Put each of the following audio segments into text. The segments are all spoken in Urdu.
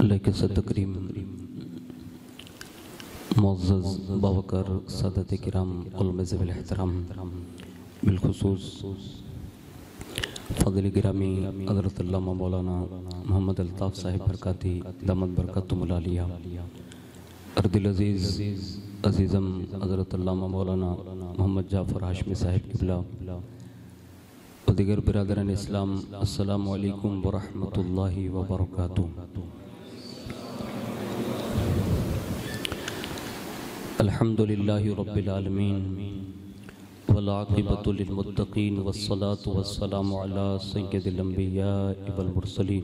لیکن سے تقریم معزز باوقار سادات کرام علماء ذوی الاحترام، بالخصوص فضل گرامی حضرت علامہ مولانا محمد الطاف صاحب برکاتی دامت برکاتہم العالیہ، اردل عزیز عزیزم حضرت علامہ مولانا محمد جعفر ہاشمی صاحب قبلہ و دیگر برادران اسلام، السلام علیکم ورحمۃ اللہ وبرکاتہ۔ الحمدللہ رب العالمین والعاقبۃ للمتقین والصلاة والسلام علی سید الانبیاء والمرسلین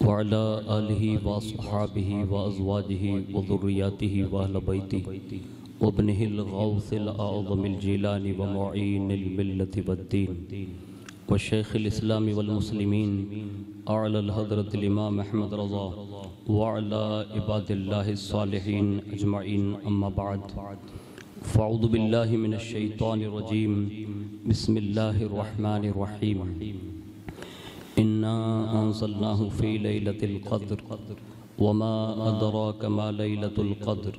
وعلی آلہ وصحابہ وازواجہ وذریاتہ واہل بیتہ وابنہ الغوث الاعظم الجیلانی ومعین الملت والدین وشیخ الاسلام والمسلمین اعلی الحضرت الامام احمد رضا وعلی عباد اللہ الصالحین اجمعین، اما بعد فاعوذ باللہ من الشیطان الرجیم، بسم اللہ الرحمن الرحیم۔ انا انزلناہ فی لیلۃ القدر وما ادراک ما لیلۃ القدر،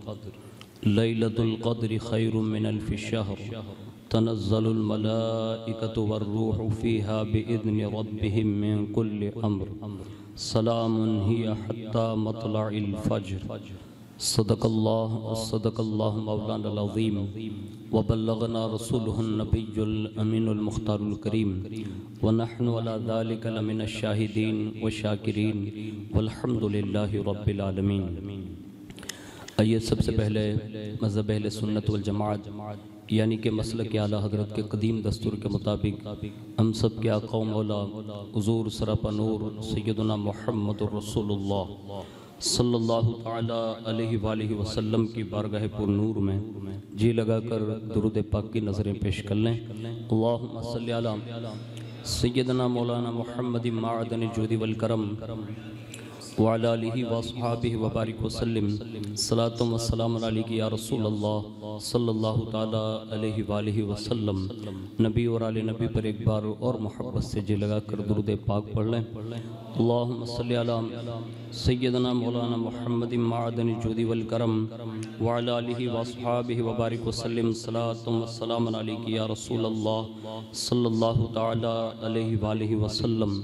لیلۃ القدر خیر من الف شہر، تنزل الملائکۃ والروح فیہا بإذن ربہم من کل امر، سلام ہی حتی مطلع الفجر۔ صدق اللہ مولانا العظیم وبلغنا رسولہ النبی الامین المختار الکریم، ونحن علی ذلک لمن الشاہدین والشاکرین والحمد للہ رب العالمین۔ آئیے سب سے پہلے مذہب اہل سنت والجماعت یعنی کہ مسلک اعلیٰ حضرت کے قدیم دستور کے مطابق ہم سب کے آقا و مولا حضور سراپا نور سیدنا محمد رسول اللہ صلی اللہ تعالیٰ علیہ وآلہ وسلم کی بارگاہ پر نور میں جی لگا کر درود پاک کی نظریں پیش کر لیں۔ اللہم صلی علی سیدنا مولانا محمد معدن الجود والکرم وعلی آلہ واصحابہ وبارک وسلم، صلاۃ و سلام علیک یا رسول اللہ صلی اللہ تعالیٰ علیہ وآلہ وسلم۔ نبی اور آل نبی پر ایک بار اور محبت سے جی لگا کر درود پاک پڑھ لیں۔ اللہم صلی علی سیدنا مولانا محمد معدن الجود والکرم وعلی آلہ واصحابہ وبارک وسلم، صلاۃ و سلام علیک یا رسول اللہ صلی اللہ تعالیٰ علیہ وآلہ وسلم۔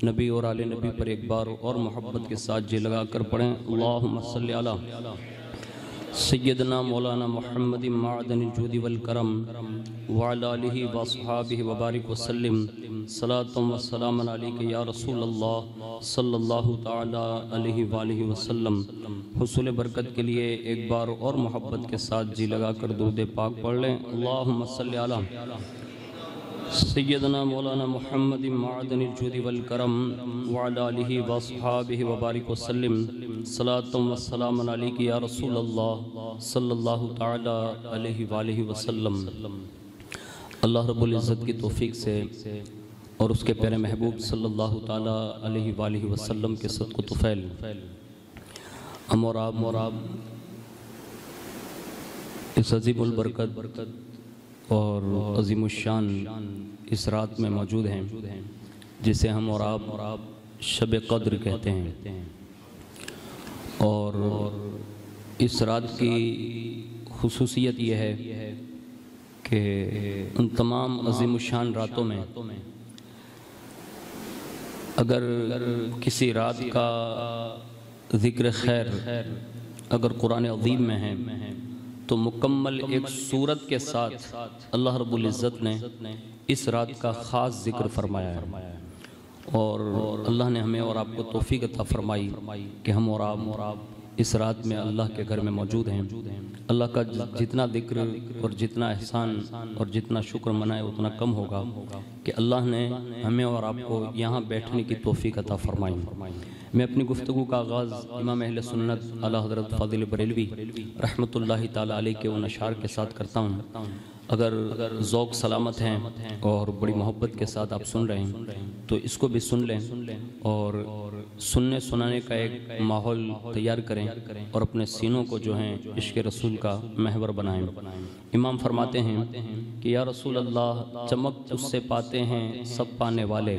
نبی اور آل نبی پر ایک بار اور محبت کے ساتھ جی لگا کر پڑھیں۔ اللہم صلی علی سیدنا مولانا محمد معدن الجود والکرم وعلی آلہ واصحابہ وبارک وسلم، صلاۃ و سلام علیک یا رسول اللہ صلی اللہ تعالیٰ علیہ وآلہ وسلم۔ حصول برکت کے لیے ایک بار اور محبت کے ساتھ جی لگا کر درود پاک پڑھ لیں۔ اللہم صلی علی سیدنا مولانا محمد معدن الجود والکرم وعلی آلہ واصحابہ وبارک وسلم، صلاۃ و سلام علیک یا رسول اللہ صلی اللہ تعالیٰ علیہ وآلہ وسلم۔ اللہ رب العزت کی توفیق سے اور اس کے پیارے محبوب صلی اللہ تعالیٰ علیہ وآلہ وسلم کے صدق و طفیل ہم اور آپ اس عظیم البرکت اور عظیم الشان اس رات میں موجود ہیں جسے ہم اور آپ شب قدر کہتے ہیں، اور اس رات کی خصوصیت یہ ہے کہ ان تمام عظیم الشان راتوں میں اگر کسی رات کا ذکر خیر اگر قرآن عظیم میں ہے تو مکمل ایک سورت کے ساتھ اللہ رب العزت نے اس رات کا خاص ذکر فرمایا ہے، اور اللہ نے ہمیں اور آپ کو توفیق عطا فرمائی کہ ہم اور آپ اس رات میں اللہ کے گھر میں موجود ہیں۔ اللہ کا جتنا ذکر اور جتنا احسان اور جتنا شکر منائے اتنا کم ہوگا کہ اللہ نے ہمیں اور آپ کو یہاں بیٹھنے کی توفیق عطا فرمائی۔ میں اپنی گفتگو کا آغاز امام اہل سنت اعلیٰ حضرت فاضل بریلوی رحمۃ اللہ تعالیٰ علیہ کے ان اشعار کے ساتھ کرتا ہوں۔ اگر ذوق سلامت ہیں اور بڑی محبت کے ساتھ آپ سن رہے ہیں تو اس کو بھی سن لیں اور سننے سنانے کا ایک ماحول تیار کریں اور اپنے سینوں کو جو ہیں عشق رسول کا محور بنائیں۔ امام فرماتے ہیں کہ یا رسول اللہ چمک اس سے پاتے ہیں سب پانے والے،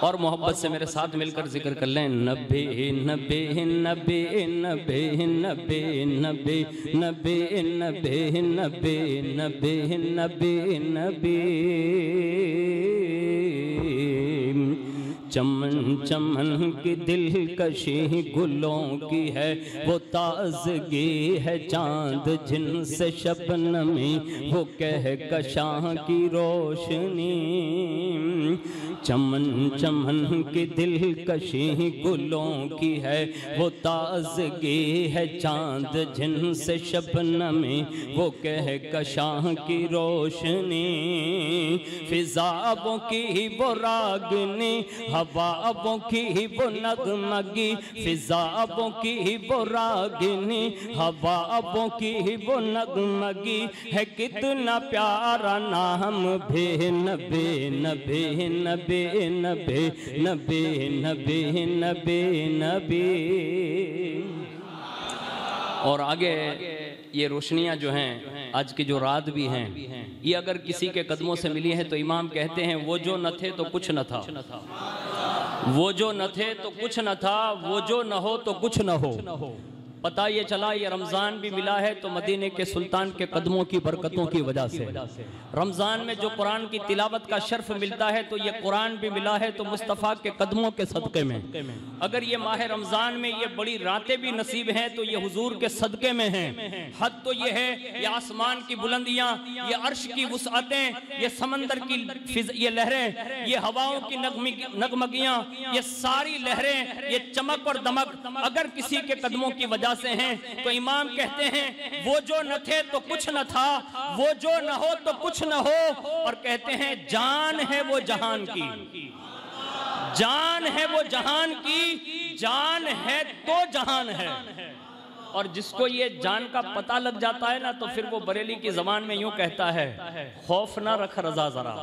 اور محبت سے میرے ساتھ مل کر ذکر کر لیں نبی نبی نبی نبی نبی نبی نبی نبی نبی نبی نبی نبی چمن چمن کی دلکشی گلوں کی ہے وہ تازگی ہے چاند جن سے شبنمی وہ کہکشاں کی روشنی چمن چمن کی دلکشی گلوں کی ہے وہ تازگی ہے چاند جن سے شبنمی وہ کہکشاں کی روشنی فضاؤں کی وہ راگنی ہوابوں کی وہ نغمگی فضاؤں کی وہ راگنی ہوابوں کی وہ نغمگی ہے کتنا پیارا نام بھی نبی نبی نبی نبی نبی نبی نبی نبی اور آگے یہ روشنیاں جو ہیں آج کی جو رات بھی ہیں یہ اگر کسی کے قدموں سے ملی ہے تو امام کہتے ہیں وہ جو نہ تھے تو کچھ نہ تھا وہ جو نہ تھے تو کچھ نہ تھا وہ جو نہ ہو تو کچھ نہ ہو پتہ یہ چلا یہ رمضان بھی ملا ہے تو مدینے کے سلطان کے قدموں کی برکتوں کی وجہ سے رمضان میں جو قرآن کی تلاوت کا شرف ملتا ہے تو یہ قرآن بھی ملا ہے تو مصطفیٰ کے قدموں کے صدقے میں اگر یہ ماہ رمضان میں یہ بڑی راتیں بھی نصیب ہیں تو یہ حضور کے صدقے میں ہیں حد تو یہ ہے یہ آسمان کی بلندیاں یہ عرش کی وسعتیں یہ سمندر کی یہ لہریں یہ ہواؤں کی نغمگیاں یہ ساری لہریں یہ چمک اور دمک اگر کسی کے قدموں کی وجہ سے ہیں تو امام کہتے ہیں وہ جو نہ تھے تو کچھ نہ تھا وہ جو نہ ہو تو کچھ نہ ہو اور کہتے ہیں جان ہے وہ جہان کی جان ہے وہ جہان کی جان ہے تو جہان ہے اور جس کو یہ جان کا پتہ لگ جاتا ہے نا تو پھر وہ بریلی کی زبان میں یوں کہتا ہے خوف نہ رکھ رضا ذرا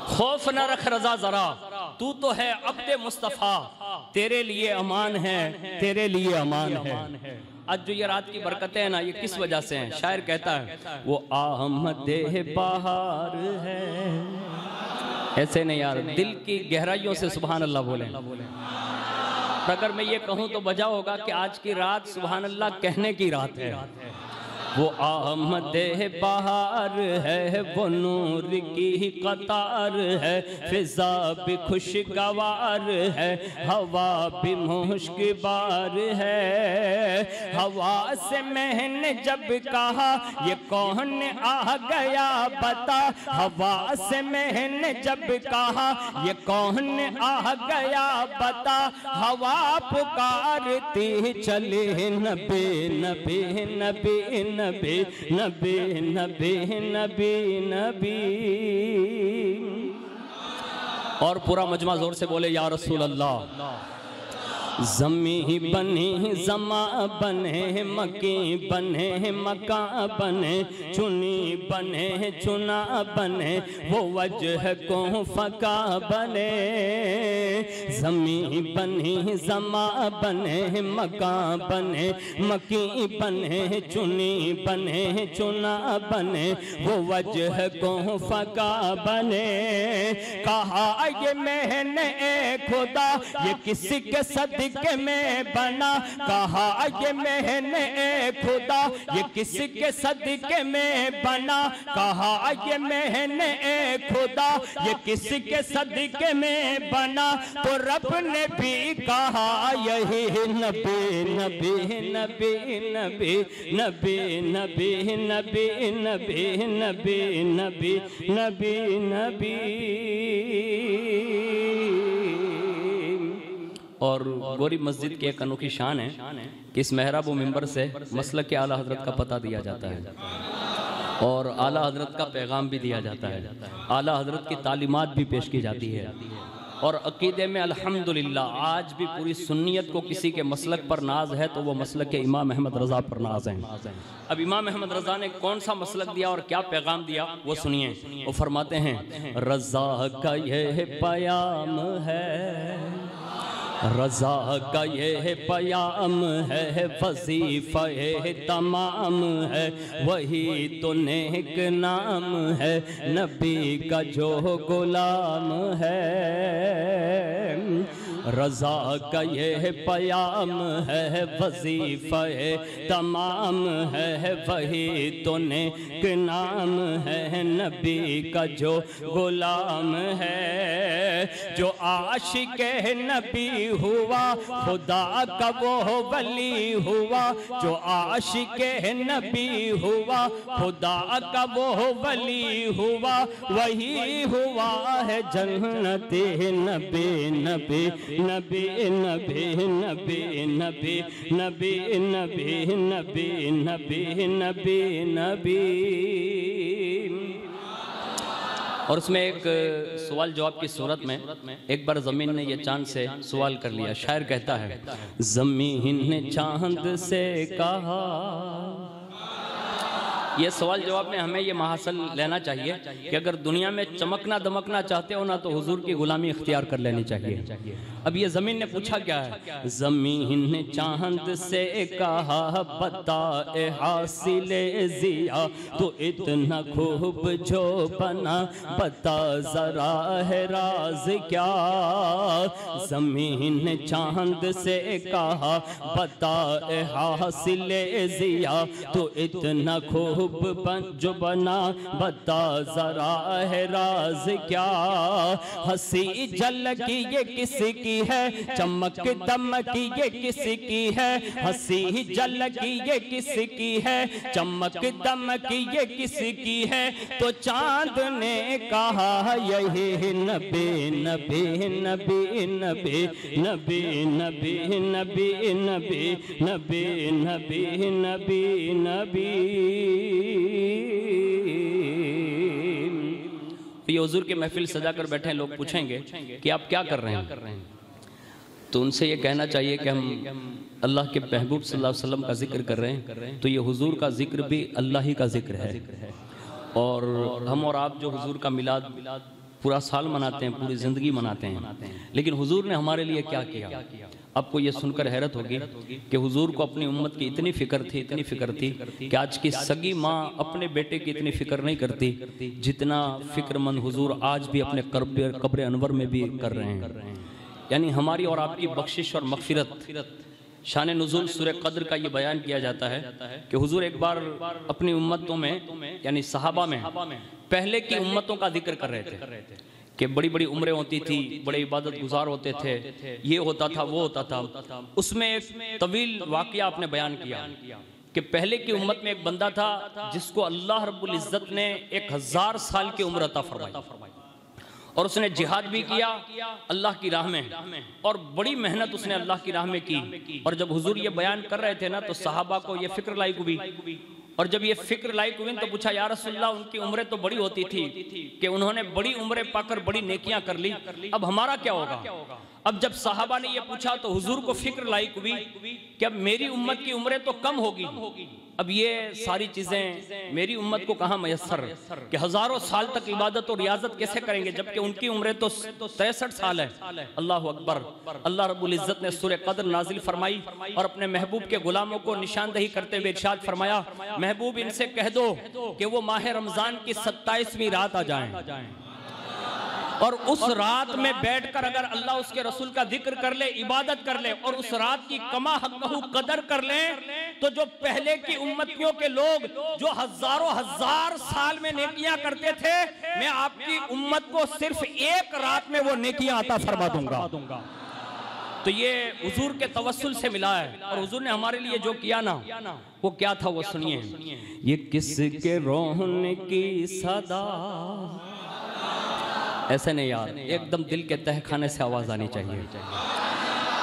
خوف نہ رکھ رضا ذرا تو تو ہے عبد مصطفیٰ تیرے لیے امان ہے تیرے لیے امان ہے آج جو یہ رات کی برکتیں ہیں نا یہ کس وجہ سے ہیں شاعر کہتا ہے وہ آمد بہار ہے ایسے نہیں یار دل کی گہرائیوں سے سبحان اللہ بولیں اگر میں یہ کہوں تو بجا ہوگا کہ آج کی رات سبحان اللہ کہنے کی رات ہے وہ آمد بہار ہے وہ نور کی قطار ہے فضا بھی خوشگوار ہے ہوا بھی مشکبار ہے ہوا سے میں نے جب کہا یہ کون آ گیا بتا ہوا سے میں نے جب کہا یہ کون آ گیا بتا ہوا پکارتی چلے نبی نبی نبی نبی نبی نبی نبی نبی اور پورا مجمع زور سے بولے یا رسول اللہ زمیں بنے زماں بنے مکی بنے مکان بنے چنی بنے چنا بنے وہ وجہ کو فقا بنے زمیں بنے زماں بنے مکان بنے مکی بنے چنی بنے چنا بنے وہ وجہ کو فقا بنے کہا یہ میں نے اے خدا یہ کسی کے صدقے میں بنا کہا یہ میں نے اے خدا یہ کسی کے صدقے میں بنا کہا یہ میں نے اے خدا یہ کسی کے صدقے میں بنا تو رب نے بھی کہا یہی نبی نبی نبی نبی نبی نبی نبی نبی نبی نبی نبی نبی اور گوری مسجد کی ایک انوکھی شان ہے کہ اس محراب و منبر سے مسلک اعلیٰ حضرت کا پتہ دیا جاتا ہے اور اعلیٰ حضرت کا پیغام بھی دیا جاتا ہے اعلیٰ حضرت کی تعلیمات بھی پیش کی جاتی ہے اور عقیدے میں الحمدللہ آج بھی پوری سنیت کو کسی کے مسلک پر ناز ہے تو وہ مسلک امام احمد رضا پر ناز ہے اب امام احمد رضا نے کون سا مسلک دیا اور کیا پیغام دیا وہ سنیے وہ فرماتے ہیں رضا کا یہ پیام ہے رضا کا یہ پیام ہے وظیفہ تمام ہے وہی تو نیک نام ہے نبی کا جو غلام ہے رضا کا یہ پیام ہے وظیفہ تمام ہے وہی تو نیک نام ہے نبی کا جو غلام ہے جو عاشق نبی ہوا خدا کا وہ ولی ہوا جو عاشق نبی ہوا خدا کا وہ ولی ہوا وہی ہوا ہے جنتی نبی نبی نبی نبی نبی نبی نبی نبی نبی نبی نبی نبی اور اس میں ایک سوال جواب کی صورت میں ایک بار زمین نے یہ چاند سے سوال کر لیا. شاعر کہتا ہے زمین نے چاند سے کہا. یہ سوال جواب میں ہمیں یہ محاصل لینا چاہیے کہ اگر دنیا میں چمکنا دمکنا چاہتے ہو نا تو حضور کی غلامی اختیار کر لینی چاہیے. اب یہ زمین نے پوچھا کیا ہے؟ زمین نے چاند سے کہا بتا اے حاصل ضیا تو اتنا خوب جو بنا بتا ذرا ہے راز کیا. زمین نے چاند سے کہا بتا اے حاصل ضیا تو اتنا خوب جو بنا بتا ذرا ہے راز کیا. ہنسی جھلکی یہ کس کی ہے چمک دمکی یہ کس کی ہے. ہنسی جھلکی یہ کس کی ہے چمک دمکی یہ کس کی ہے. تو چاند نے کہا یہی نبی نبی نبی نبی نبی نبی نبی نبی نبی نبی نبی نبی. یہ حضور کے محفل سجا کر بیٹھے ہیں. لوگ پوچھیں گے کہ آپ کیا کر رہے ہیں تو ان سے یہ کہنا چاہیے کہ ہم اللہ کے محبوب صلی اللہ علیہ وسلم کا ذکر کر رہے ہیں. تو یہ حضور کا ذکر بھی اللہ ہی کا ذکر ہے. اور ہم اور آپ جو حضور کا میلاد پورا سال مناتے ہیں پوری زندگی مناتے ہیں لیکن حضور نے ہمارے لیے کیا کیا. آپ کو یہ سن کر حیرت ہوگی کہ حضور کو اپنی امت کی اتنی فکر تھی کہ آج کی سگی ماں اپنے بیٹے کی اتنی فکر نہیں کرتی جتنا فکر مند حضور آج بھی اپنے قبر انور میں بھی کر رہے ہیں. یعنی ہماری اور آپ کی بخشش اور مغفرت. شان نزول سورہ قدر کا یہ بیان کیا جاتا ہے کہ حضور ایک بار اپنی امتوں میں یعنی صحابہ میں پہلے کی امتوں کا ذکر کر رہے تھے کہ بڑی بڑی عمریں ہوتی تھی بڑے عبادت گزار ہوتے تھے یہ ہوتا تھا وہ ہوتا تھا. اس میں ایک طویل واقعہ آپ نے بیان کیا کہ پہلے کی امت میں ایک بندہ تھا جس کو اللہ رب العزت نے 1000 سال کی عمر عطا فرمائی اور اس نے جہاد بھی کیا اللہ کی راہ میں اور بڑی محنت اس نے اللہ کی راہ میں کی. اور جب حضور یہ بیان کر رہے تھے نا تو صحابہ کو یہ فکر لاحق ہوئی اور جب یہ فکر لاحق ہوئی تو پوچھا یا رسول اللہ ان کی عمریں تو بڑی ہوتی تھی کہ انہوں نے بڑی عمریں پا کر بڑی نیکیاں کر لی اب ہمارا کیا ہوگا. اب جب صحابہ نے یہ پوچھا تو حضور کو فکر لاحق ہوئی کہ اب میری امت کی عمریں تو کم ہوگی. اب یہ ساری چیزیں میری امت کو کہاں میسر کہ ہزاروں سال تک عبادت اور ریاضت کیسے کریں گے جبکہ ان کی عمریں تو 63 سال ہے. اللہ اکبر. اللہ رب العزت نے سورہ قدر نازل فرمائی اور اپنے محبوب کے غلاموں کو نشاندہی کرتے ہوئے ارشاد فرمایا محبوب ان سے کہہ دو کہ وہ ماہ رمضان کی 27ویں رات آ جائیں اور اس رات میں بیٹھ کر اگر اللہ اس کے رسول کا ذکر کر لے عبادت کر لے اور اس رات کی کما حقہ قدر کر لیں تو جو پہلے کی امتیوں کے لوگ جو ہزاروں ہزار سال میں نیکیاں کرتے تھے میں آپ کی امت کو صرف ایک رات میں وہ نیکیاں عطا فرما دوں گا. تو یہ حضور کے توسل سے ملا ہے اور حضور نے ہمارے لیے جو کیا نا وہ کیا تھا وہ سنیے. یہ کس کے رونے کی صدا ایسے نہیں یار ایک دم دل کے تہ خانے سے آواز آنی چاہیے.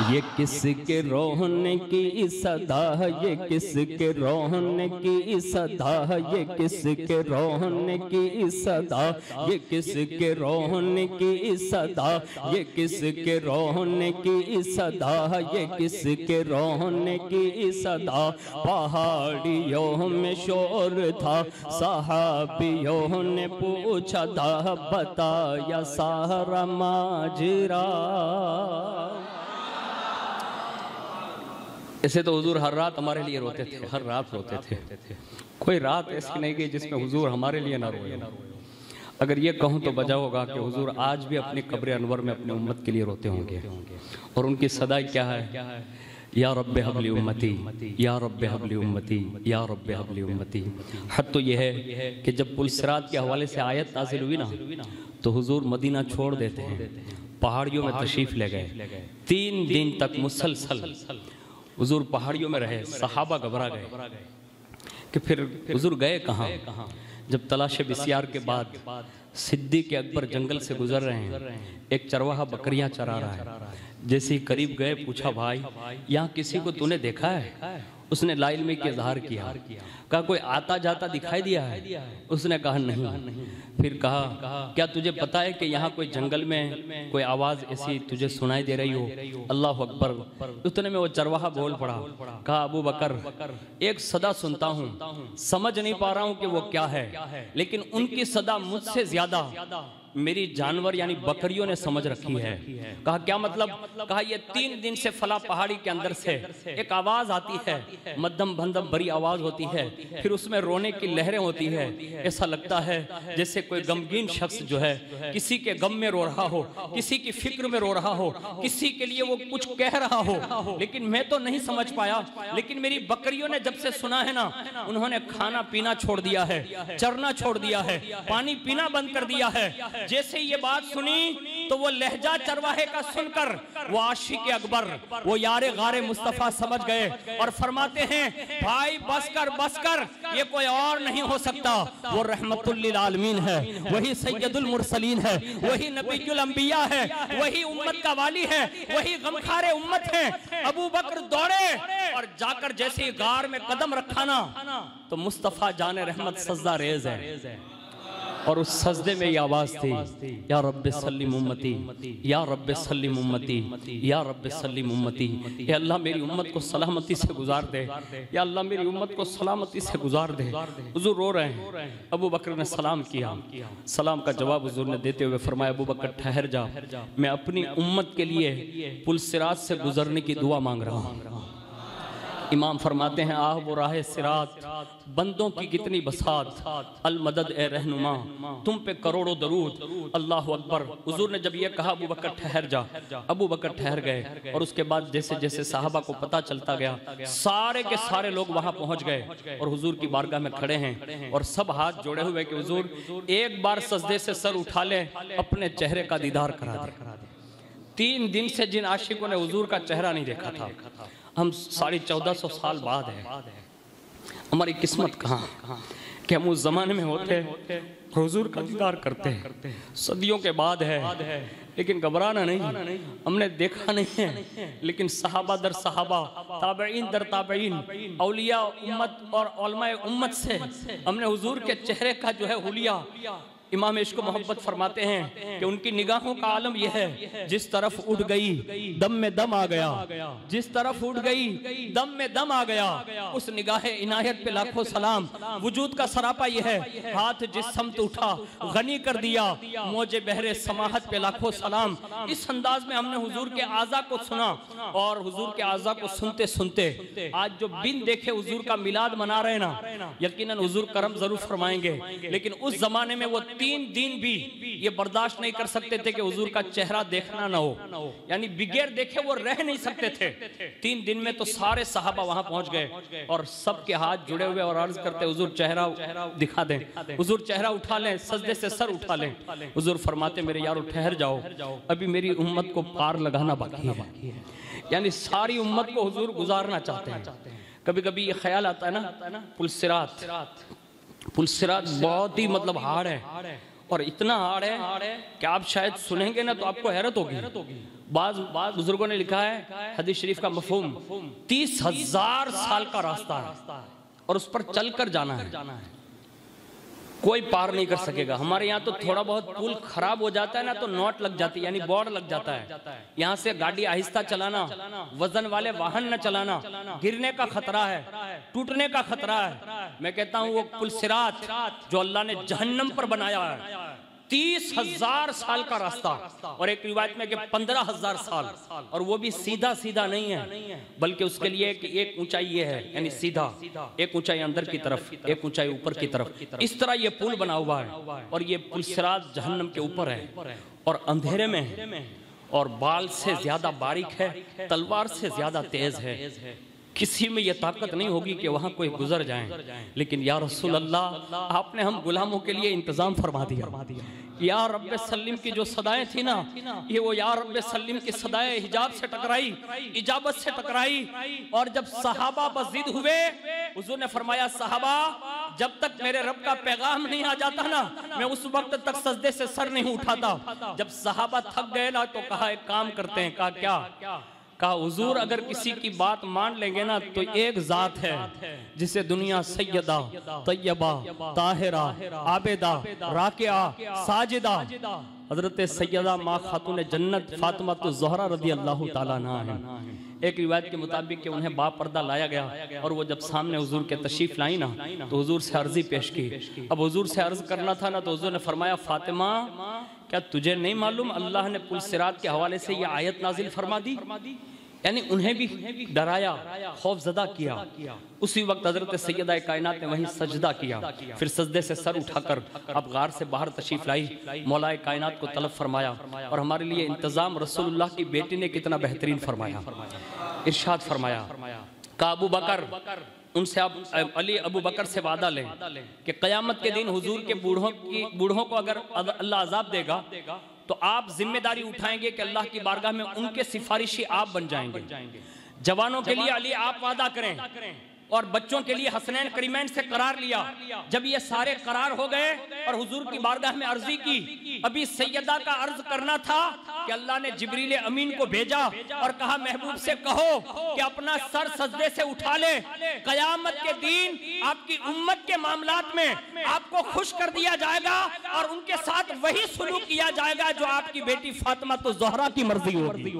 یہ کس کے رونے کی صدا یہ کس کے رونے کی صدا یہ کس کے رونے کی صدا یہ کس کے رونے کی صدا یہ کس کے رونے کی صدا یہ کس کے رونے کی صدا. پہاڑیوں میں شور تھا صحابیوں نے پوچھا تھا بتایا سارا ماجرا. ایسے تو حضور ہر رات ہمارے لیے روتے تھے، ہر رات روتے تھے، کوئی رات ایسی نہیں گئی جس میں حضور ہمارے لیے نہ روئے۔ اگر یہ کہوں تو بجا ہوگا کہ حضور آج بھی اپنی قبر انور میں اپنی امت کے لیے روتے ہوں گے، اور ان کی صدا کیا ہے؟ یا رب حب لی امتی، یا رب حب لی امتی، یا رب حب لی امتی۔ حد تو یہ ہے کہ جب پل صراط کے حوالے سے آیت نازل ہوئی نا تو حضور مدینہ چھوڑ دیتے ہیں، پہاڑیوں میں تشریف لے گئے، 3 دن تک مسلسل حضور پہاڑیوں میں رہے، صحابہ گھبرا گئے کہ پھر حضور گئے کہاں؟ جب تلاش بسیار کے بعد صدیق اکبر جنگل سے گزر رہے ہیں، ایک چرواہا بکریاں چرا رہا ہے، جیسے ہی قریب گئے پوچھا بھائی یہاں کسی کو تو نے دیکھا ہے؟ اس نے لا علمی کی اظہار کیا، کہا کوئی آتا جاتا دکھائی دیا ہے؟ اس نے کہا نہیں۔ پھر کہا کیا تجھے پتا ہے کہ یہاں کوئی جنگل میں کوئی آواز ایسی تجھے سنائی دے رہی ہو؟ اللہ اکبر۔ اتنے میں وہ چرواہا بول پڑا، کہا ابو بکر ایک صدا سنتا ہوں، سمجھ نہیں پا رہا ہوں کہ وہ کیا ہے، لیکن ان کی صدا مجھ سے زیادہ میری جانور یعنی بکریوں نے سمجھ رکھی ہے۔ کہا کیا مطلب؟ کہا یہ 3 دن سے فلاں پہاڑی کے اندر سے ایک آواز آتی ہے، مدھم بھندم بڑی آواز ہوتی ہے، پھر اس میں رونے کی لہریں ہوتی ہے، ایسا لگتا ہے جیسے کوئی غمگین شخص جو ہے کسی کے غم میں رو رہا ہو، کسی کی فکر میں رو رہا ہو، کسی کے لیے وہ کچھ کہہ رہا ہو، لیکن میں تو نہیں سمجھ پایا، لیکن میری بکریوں نے جب سے سنا ہے نا انہوں نے کھانا پینا چھوڑ دیا ہے، چرنا چھوڑ دیا ہے، پانی پینا بند کر دیا ہے۔ جیسے یہ بات سنی تو وہ لہجہ چرواہے کا سن کر وہ عاشق اکبر، وہ یار غار مصطفیٰ سمجھ گئے اور فرماتے ہیں بھائی بس کر، یہ کوئی اور نہیں ہو سکتا، وہ رحمت للعالمین ہے، وہی سید المرسلین ہے، وہی نبی الانبیاء ہے، وہی امت کا والی ہے، وہی غمخار امت ہے۔ ابو بکر دوڑے اور جا کر جیسے ہی غار میں قدم رکھا نا تو مصطفیٰ جان رحمت سجدہ ریز ہے، اور اس سجدے میں یہ آواز تھی یا رب سلم امتی، یا رب سلم امتی، یا رب سلم امتی۔ اے اللہ میری امت کو سلامتی سے گزار دے، یا اللہ میری امت کو سلامتی سے گزار دے۔ حضور رو رہے ہیں، ابو بکر نے سلام کیا، سلام کا جواب حضور نے دیتے ہوئے فرمایا ابو بکر ٹھہر جا، میں اپنی امت کے لیے پل صراط سے گزرنے کی دعا مانگ رہا ہوں۔ امام فرماتے ہیں آہ وہ راہ صراط، بندوں کی کتنی بساط، المدد اے رہنما تم پہ کروڑوں درود، اللہ اکبر۔ حضور نے جب یہ کہا ابو بکر ٹھہر جا، ابو بکر ٹھہر گئے، اور اس کے بعد جیسے جیسے صحابہ کو پتہ چلتا گیا سارے کے سارے لوگ وہاں پہنچ گئے اور حضور کی بارگاہ میں کھڑے ہیں، اور سب ہاتھ جوڑے ہوئے کہ حضور ایک بار سجدے سے سر اٹھا لے، اپنے چہرے کا دیدار کرا دے۔ 3 دن سے جن عاشقوں نے حضور کا چہرہ نہیں دیکھا تھا، ہم 1450 سال بعد ہیں، ہماری قسمت کہاں کہ ہم اس زمانے میں ہوتے حضور کا دیدار کرتے ہیں، صدیوں کے بعد ہے، لیکن گھبرانا نہیں، ہم نے دیکھا نہیں ہے، لیکن صحابہ در صحابہ، تابعین در تابعین، اولیاء امت اور علماء امت سے ہم نے حضور کے چہرے کا جو ہے حلیہ، امام عشق و محبت فرماتے ہیں کہ ان کی نگاہوں کا عالم یہ ہے جس طرف اٹھ گئی دم میں دم آ گیا، جس طرف اٹھ گئی دم میں دم آ گیا، اس نگاہ عنایت پہ لاکھوں سلام۔ وجود کا سراپا یہ ہے، ہاتھ جس سمت اٹھا غنی کر دیا، موج بحر سماحت پہ لاکھوں سلام۔ اس انداز میں ہم نے حضور کے اعضا کو سنا، اور حضور کے اعضا کو سنتے سنتے آج جو بن دیکھے حضور کا میلاد منا رہے نا، یقیناً حضور کرم ضرور فرمائیں گے، لیکن اس زمانے میں وہ 3 دن بھی یہ برداشت نہیں کر سکتے تھے کہ حضور کا چہرہ دیکھنا نہ ہو، یعنی بغیر دیکھے وہ رہ نہیں سکتے تھے۔ 3 دن میں تو سارے صحابہ وہاں پہنچ گئے اور سب کے ہاتھ جڑے ہوئے اور عرض کرتے حضور چہرہ دکھا دیں، حضور چہرہ اٹھا لیں، سجدے سے سر اٹھا لیں۔ حضور فرماتے میرے یارو ٹھہر جاؤ، ابھی میری امت کو پار لگانا باقی ہے، یعنی ساری امت کو حضور گزارنا چاہتے ہیں۔ کبھی کبھی یہ خیال آتا ہے نا پل صراط بہت ہی مطلب ہارڈ ہے، اور اتنا ہارڈ ہے کہ آپ شاید سنیں گے نا تو آپ کو حیرت ہوگی۔ بعض بزرگوں نے لکھا ہے حدیث شریف کا مفہوم 30,000 سال کا راستہ ہے اور اس پر چل کر جانا ہے، کوئی پار نہیں کر سکے گا۔ ہمارے یہاں تو تھوڑا بہت پل خراب ہو جاتا ہے نا تو نوٹ لگ جاتی ہے، یعنی بورڈ لگ جاتا ہے، یہاں سے گاڑی آہستہ چلانا، وزن والے واہن نہ چلانا، گرنے کا خطرہ ہے، ٹوٹنے کا خطرہ ہے۔ میں کہتا ہوں وہ پل صراط جو اللہ نے جہنم پر بنایا ہے، 30,000 سال کا راستہ، اور ایک روایت میں کہ 15,000 سال، اور وہ بھی سیدھا سیدھا نہیں ہے، بلکہ اس کے لیے ایک اونچائی یہ ہے، یعنی سیدھا، ایک اونچائی اندر کی طرف، ایک اونچائی اوپر کی طرف، اس طرح یہ پل بنا ہوا ہے، اور یہ پل صراط جہنم کے اوپر ہے، اور اندھیرے میں ہے، اور بال سے زیادہ باریک ہے، تلوار سے زیادہ تیز ہے، کسی میں یہ طاقت نہیں ہوگی کہ وہاں کوئی گزر جائیں، لیکن یا رسول اللہ آپ نے ہم غلاموں کے لیے انتظام فرما دیا۔ یا رب سلم کی جو صدائیں تھی نا، یہ وہ یا رب سلم کی صدائیں حجاب سے ٹکرائی، اجابت سے ٹکرائی، اور جب صحابہ بزد ہوئے، حضور نے فرمایا صحابہ جب تک میرے رب کا پیغام نہیں آ جاتا نا، میں اس وقت تک سجدے سے سر نہیں اٹھاتا۔ جب صحابہ تھک گئے نا تو کہا ایک کام کرتے ہیں، کہا کیا؟ کہا حضور اگر کسی کی بات مان لیں گے نا تو ایک ذات ہے جسے دنیا سیدہ، طیبہ، طاہرہ، عابدہ، راکعہ، ساجدہ، حضرت سیدہ ماں خاتون جنت فاطمہ الزہرا رضی اللہ تعالیٰ عنہا ہے۔ ایک روایت کے مطابق کہ انہیں با پردہ لایا گیا، اور وہ جب سامنے حضور کے تشریف لائیں نا تو حضور سے عرضی پیش کی۔ اب حضور سے عرض کرنا تھا نا تو حضور نے فرمایا فاطمہ کیا تجھے نہیں معلوم اللہ نے پل صراط کے حوالے سے یہ آیت نازل فرما دی؟ یعنی انہیں بھی ڈرایا، خوف زدہ کیا۔ اسی وقت حضرت سیدہ کائنات نے وہیں سجدہ کیا، پھر سجدے سے سر اٹھا کر اب غار سے باہر تشریف لائی، مولا کائنات کو طلب فرمایا، اور ہمارے لیے انتظام رسول اللہ کی بیٹی نے کتنا بہترین فرمایا، ارشاد فرمایا کہ ابو بکر ان سے علی ابو بکر سے وعدہ لیں کہ قیامت کے دن حضور کے بوڑھوں کو اگر اللہ عذاب دے گا تو آپ ذمہ داری اٹھائیں گے کہ اللہ کی بارگاہ میں ان کے سفارشی آپ بن جائیں گے۔ جوانوں کے لیے علی آپ وعدہ کریں، اور بچوں کے لیے حسنین کریمین سے قرار لیا۔ جب یہ سارے قرار ہو گئے اور حضور کی بارگاہ میں عرضی کی، ابھی سیدہ کا عرض کرنا تھا کہ اللہ نے جبریل امین کو بھیجا اور کہا محبوب سے کہو کہ اپنا سر سجدے سے اٹھا لے، قیامت کے دن آپ کی امت کے معاملات میں آپ کو خوش کر دیا جائے گا، اور ان کے ساتھ وہی سلوک کیا جائے گا جو آپ کی بیٹی فاطمہ الزہرا کی مرضی ہوگی۔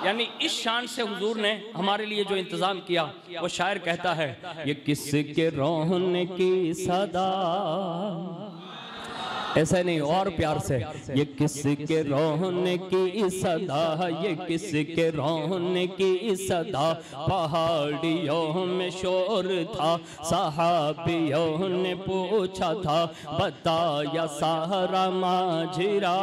یعنی اس شان سے حضور نے ہمارے لیے جو انتظام کیا، وہ شاعر کہتا ہے یہ کس کے رونے کی صدا، ایسا نہیں اور پیار سے، یہ کس کے رونے کی صدا، یہ کس کے رونے کی صدا، پہاڑیوں میں شور تھا، صحابیوں نے پوچھا تھا، بتایا سارا ماجرا،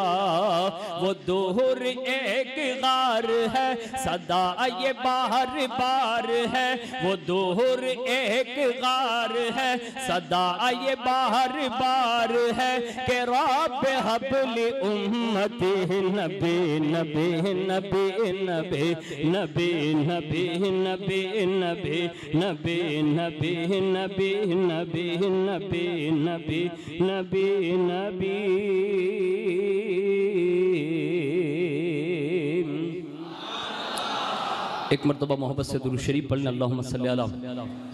وہ دور ایک غار ہے، صدا یہ بار بار ہے، وہ دور ایک غار ہے، صدا یہ بار بار ہے، کہ رب حبل امتی نبی نبی نبی نبی نبی نبی نبی نبی نبی نبی نبی نبی نبی نبی نبی نبی۔ ایک مرتبہ محبت سے درود شریف پڑھنا، اللہم صلی علی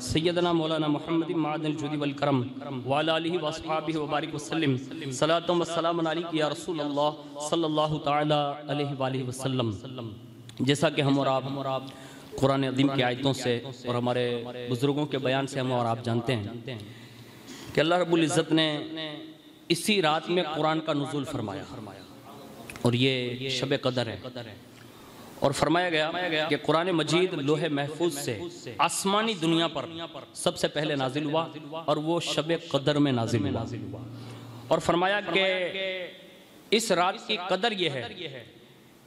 سیدنا مولانا محمد معدن الجود والکرم وعلی آلہ واصحابہ وبارک وسلم، صلاۃ و سلام علیک یا رسول اللہ صلی اللہ تعالی علیہ وآلہ وسلم۔ جیسا کہ ہم اور آپ قرآن عظیم کی آیتوں سے اور ہمارے بزرگوں کے بیان سے ہم اور آپ جانتے ہیں کہ اللہ رب العزت نے اسی رات میں قرآن کا نزول فرمایا، اور یہ شب قدر ہے، اور فرمایا گیا کہ قرآن مجید لوح محفوظ سے آسمانی دنیا پر سب سے پہلے نازل ہوا، اور وہ شب قدر میں نازل ہوا، اور فرمایا کہ اس رات کی قدر یہ ہے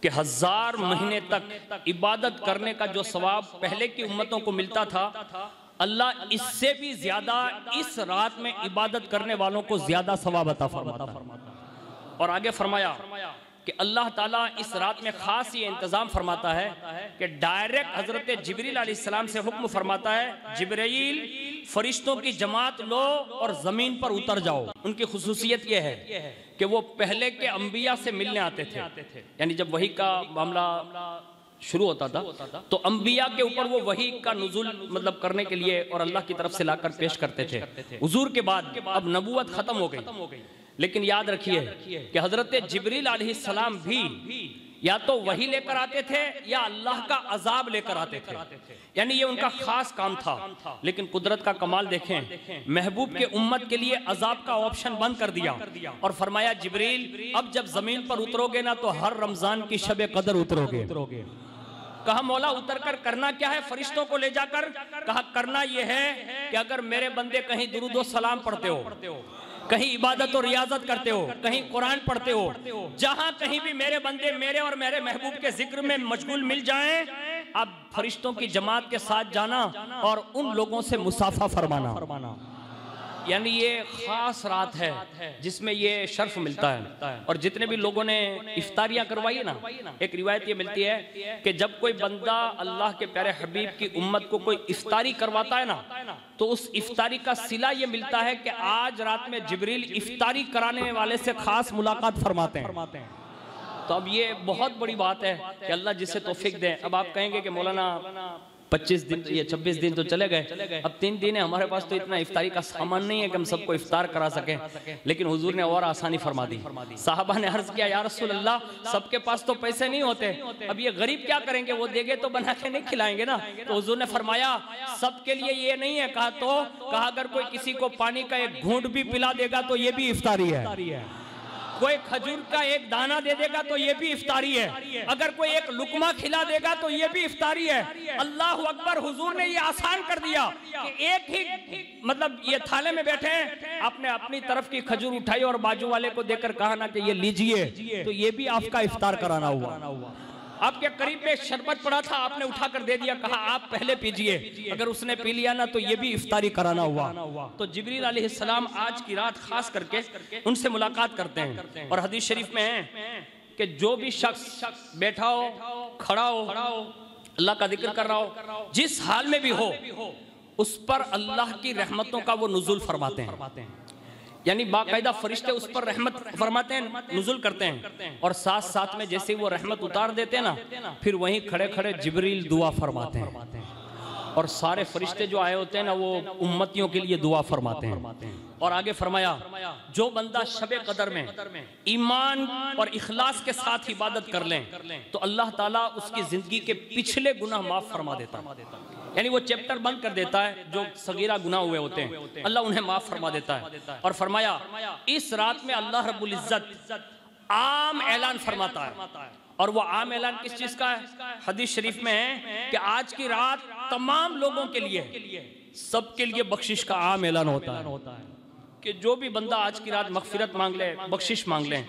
کہ 1000 مہینے تک عبادت کرنے کا جو ثواب پہلے کی امتوں کو ملتا تھا، اللہ اس سے بھی زیادہ اس رات میں عبادت کرنے والوں کو زیادہ ثواب عطا فرماتا ہے۔ اور آگے فرمایا کہ اللہ تعالیٰ اس رات میں خاص یہ انتظام فرماتا ہے کہ ڈائریکٹ حضرت جبریل علیہ السلام سے حکم فرماتا ہے، جبریل فرشتوں کی جماعت لو اور زمین پر اتر جاؤ۔ ان کی خصوصیت یہ ہے کہ وہ پہلے کے انبیاء سے ملنے آتے تھے، یعنی جب وحی کا معاملہ شروع ہوتا تھا تو انبیاء کے اوپر وہ وحی کا نزول مطلب کرنے کے لیے اور اللہ کی طرف سے لا کر پیش کرتے تھے۔ حضور کے بعد اب نبوت ختم ہو گئی، لیکن یاد رکھیے کہ حضرت جبریل علیہ السلام بھی یا تو وہی لے کر آتے تھے یا اللہ کا عذاب لے کر آتے تھے، یعنی یہ ان کا خاص کام تھا۔ لیکن قدرت کا کمال دیکھیں، محبوب کے امت کے لیے عذاب کا آپشن بند کر دیا اور فرمایا جبریل اب جب زمین پر اترو گے نا تو ہر رمضان کی شب قدر اترو گے۔ کہا مولا اتر کر کرنا کیا ہے؟ فرشتوں کو لے جا کر کہا کرنا یہ ہے کہ اگر میرے بندے کہیں درود و سلام پڑھتے ہو، کہیں عبادت و ریاضت کرتے ہو، کہیں قرآن پڑھتے ہو، جہاں کہیں بھی میرے بندے میرے اور میرے محبوب کے ذکر میں مشغول مل جائیں، اب فرشتوں کی جماعت کے ساتھ جانا اور ان لوگوں سے مصافحہ فرمانا۔ یعنی یہ خاص رات ہے جس میں یہ شرف ملتا ہے۔ اور جتنے بھی لوگوں نے افطاریاں کروائی ہے نا، ایک روایت یہ ملتی ہے کہ جب کوئی بندہ اللہ کے پیارے حبیب کی امت کو کوئی افطاری کرواتا ہے نا تو اس افطاری کا صلہ یہ ملتا ہے کہ آج رات میں جبریل افطاری کرانے والے سے خاص ملاقات فرماتے ہیں۔ تو اب یہ بہت بڑی بات ہے کہ اللہ جسے توفیق دے۔ اب آپ کہیں گے کہ مولانا 25 دن یا 26 دن تو چلے گئے، اب 3 دن ہے، ہمارے پاس تو اتنا افطاری کا سامان نہیں ہے کہ ہم سب کو افطار کرا سکیں، لیکن حضور نے اور آسانی فرما دی۔ صحابہ نے عرض کیا یا رسول اللہ سب کے پاس تو پیسے نہیں ہوتے، اب یہ غریب کیا کریں گے؟ وہ دے گے تو بنا کے نہیں کھلائیں گے نا۔ تو حضور نے فرمایا سب کے لیے یہ نہیں ہے، کہا اگر کوئی کسی کو پانی کا ایک گھونٹ بھی پلا دے گا تو یہ بھی افطاری ہے، کوئی کھجور کا ایک دانہ دے دے گا تو یہ بھی افطاری ہے، اگر کوئی ایک لقمہ کھلا دے گا تو یہ بھی افطاری ہے۔ اللہ اکبر، حضور نے یہ آسان کر دیا کہ ایک ہی مطلب یہ تھالے میں بیٹھے ہیں، آپ نے اپنی طرف کی کھجور اٹھائی اور باجو والے کو دے کر کہا نا کہ یہ لیجئے، تو یہ بھی آپ کا افطار کرانا ہوا۔ آپ کے قریب میں شربت پڑا تھا، آپ نے اٹھا کر دے دیا، کہا آپ پہلے پیجئے، اگر اس نے پی لیا نا تو یہ بھی افطاری کرانا ہوا۔ تو جبریل علیہ السلام آج کی رات خاص کر کے ان سے ملاقات کرتے ہیں، اور حدیث شریف میں ہے کہ جو بھی شخص بیٹھا ہو، کھڑا ہو، اللہ کا ذکر کر رہا ہو، جس حال میں بھی ہو، اس پر اللہ کی رحمتوں کا وہ نزول فرماتے ہیں، یعنی باقاعدہ فرشتے اس پر رحمت فرماتے ہیں، نزول کرتے ہیں، اور ساتھ ساتھ میں جیسے وہ رحمت اتار دیتے ہیں نا پھر وہیں کھڑے کھڑے جبریل دعا فرماتے ہیں، اور سارے فرشتے جو آئے ہوتے ہیں نا وہ امتیوں کے لیے دعا فرماتے ہیں۔ اور آگے فرمایا جو بندہ شب قدر میں ایمان اور اخلاص کے ساتھ عبادت کر لیں تو اللہ تعالیٰ اس کی زندگی کے پچھلے گناہ معاف فرما دیتا ہے، یعنی وہ چیپٹر بند کر دیتا ہے، جو صغیرہ گناہ ہوئے ہوتے ہیں اللہ انہیں معاف فرما دیتا ہے۔ اور فرمایا اس رات میں اللہ رب العزت عام اعلان فرماتا ہے، اور وہ عام اعلان کس چیز کا ہے؟ حدیث شریف میں ہے کہ آج کی رات تمام لوگوں کے لیے، سب کے لیے بخشش کا عام اعلان ہوتا ہے کہ جو بھی بندہ آج کی رات مغفرت مانگ لے، بخشش مانگ لیں،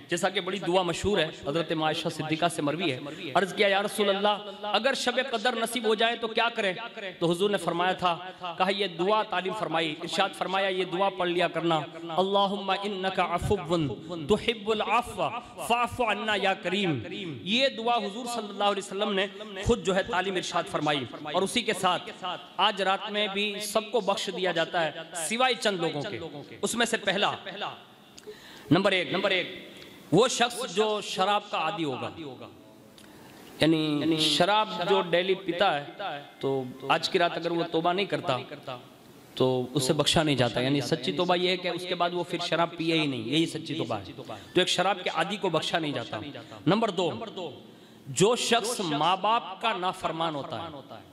جیسا کہ بڑی دعا مشہور ہے، حضرت عائشہ صدیقہ سے مروی ہے، عرض کیا یا رسول اللہ اگر شب قدر نصیب ہو جائے تو کیا کریں؟ تو حضور نے فرمایا تھا، کہا یہ دعا تعلیم فرمائی، ارشاد فرمایا یہ دعا پڑھ لیا کرنا، اللہم انکا عفو تحب العفو فاعف عنا یا کریم۔ یہ دعا حضور صلی اللہ علیہ وسلم نے خود جو ہے تعلیم ارشاد فرمائی، اور اسی کے ساتھ آج رات میں بھی سب کو بخش دیا جاتا ہے سوائے چند لوگوں کے۔ اس میں سے پہلا نمبر ایک وہ شخص جو شراب کا عادی ہوگا، یعنی شراب جو ڈیلی پیتا ہے تو آج کی رات اگر وہ توبہ نہیں کرتا تو اسے بخشا نہیں جاتا، یعنی سچی توبہ یہ ہے کہ اس کے بعد وہ پھر شراب پیے ہی نہیں، یہی سچی توبہ ہے، تو ایک شراب کے عادی کو بخشا نہیں جاتا۔ نمبر 2 جو شخص ماں باپ کا نافرمان ہوتا ہے،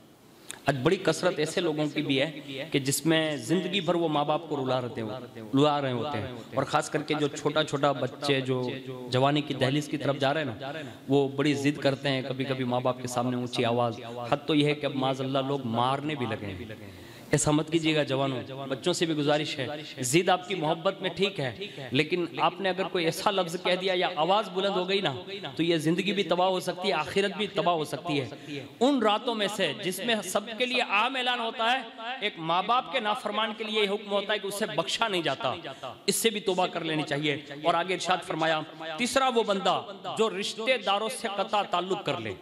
آج بڑی کثرت ایسے لوگوں کی بھی ہے کہ جس میں زندگی بھر وہ ماں باپ کو رلا رہے ہوتے ہیں، اور خاص کر کے جو چھوٹا بچے جو جوانی کی دہلیز کی طرف جا رہے ہیں نا وہ بڑی ضد کرتے ہیں، کبھی کبھی ماں باپ کے سامنے اونچی آواز، حد تو یہ ہے کہ اب معاذ اللہ لوگ مارنے بھی لگے ہیں۔ ایسا مت کیجیے گا جوانوں، بچوں سے بھی گزارش ہے، ضد آپ کی محبت میں ٹھیک ہے، لیکن آپ نے اگر کوئی ایسا لفظ کہہ دیا یا آواز بلند ہو گئی نا تو یہ زندگی بھی تباہ ہو سکتی ہے، آخرت بھی تباہ ہو سکتی ہے۔ ان راتوں میں سے جس میں سب کے لیے عام اعلان ہوتا ہے، ایک ماں باپ کے نافرمان کے لیے یہ حکم ہوتا ہے کہ اسے بخشا نہیں جاتا، اس سے بھی توبہ کر لینی چاہیے۔ اور آگے ارشاد فرمایا تیسرا وہ بندہ جو رشتہ داروں سے قطع تعلق کر لے،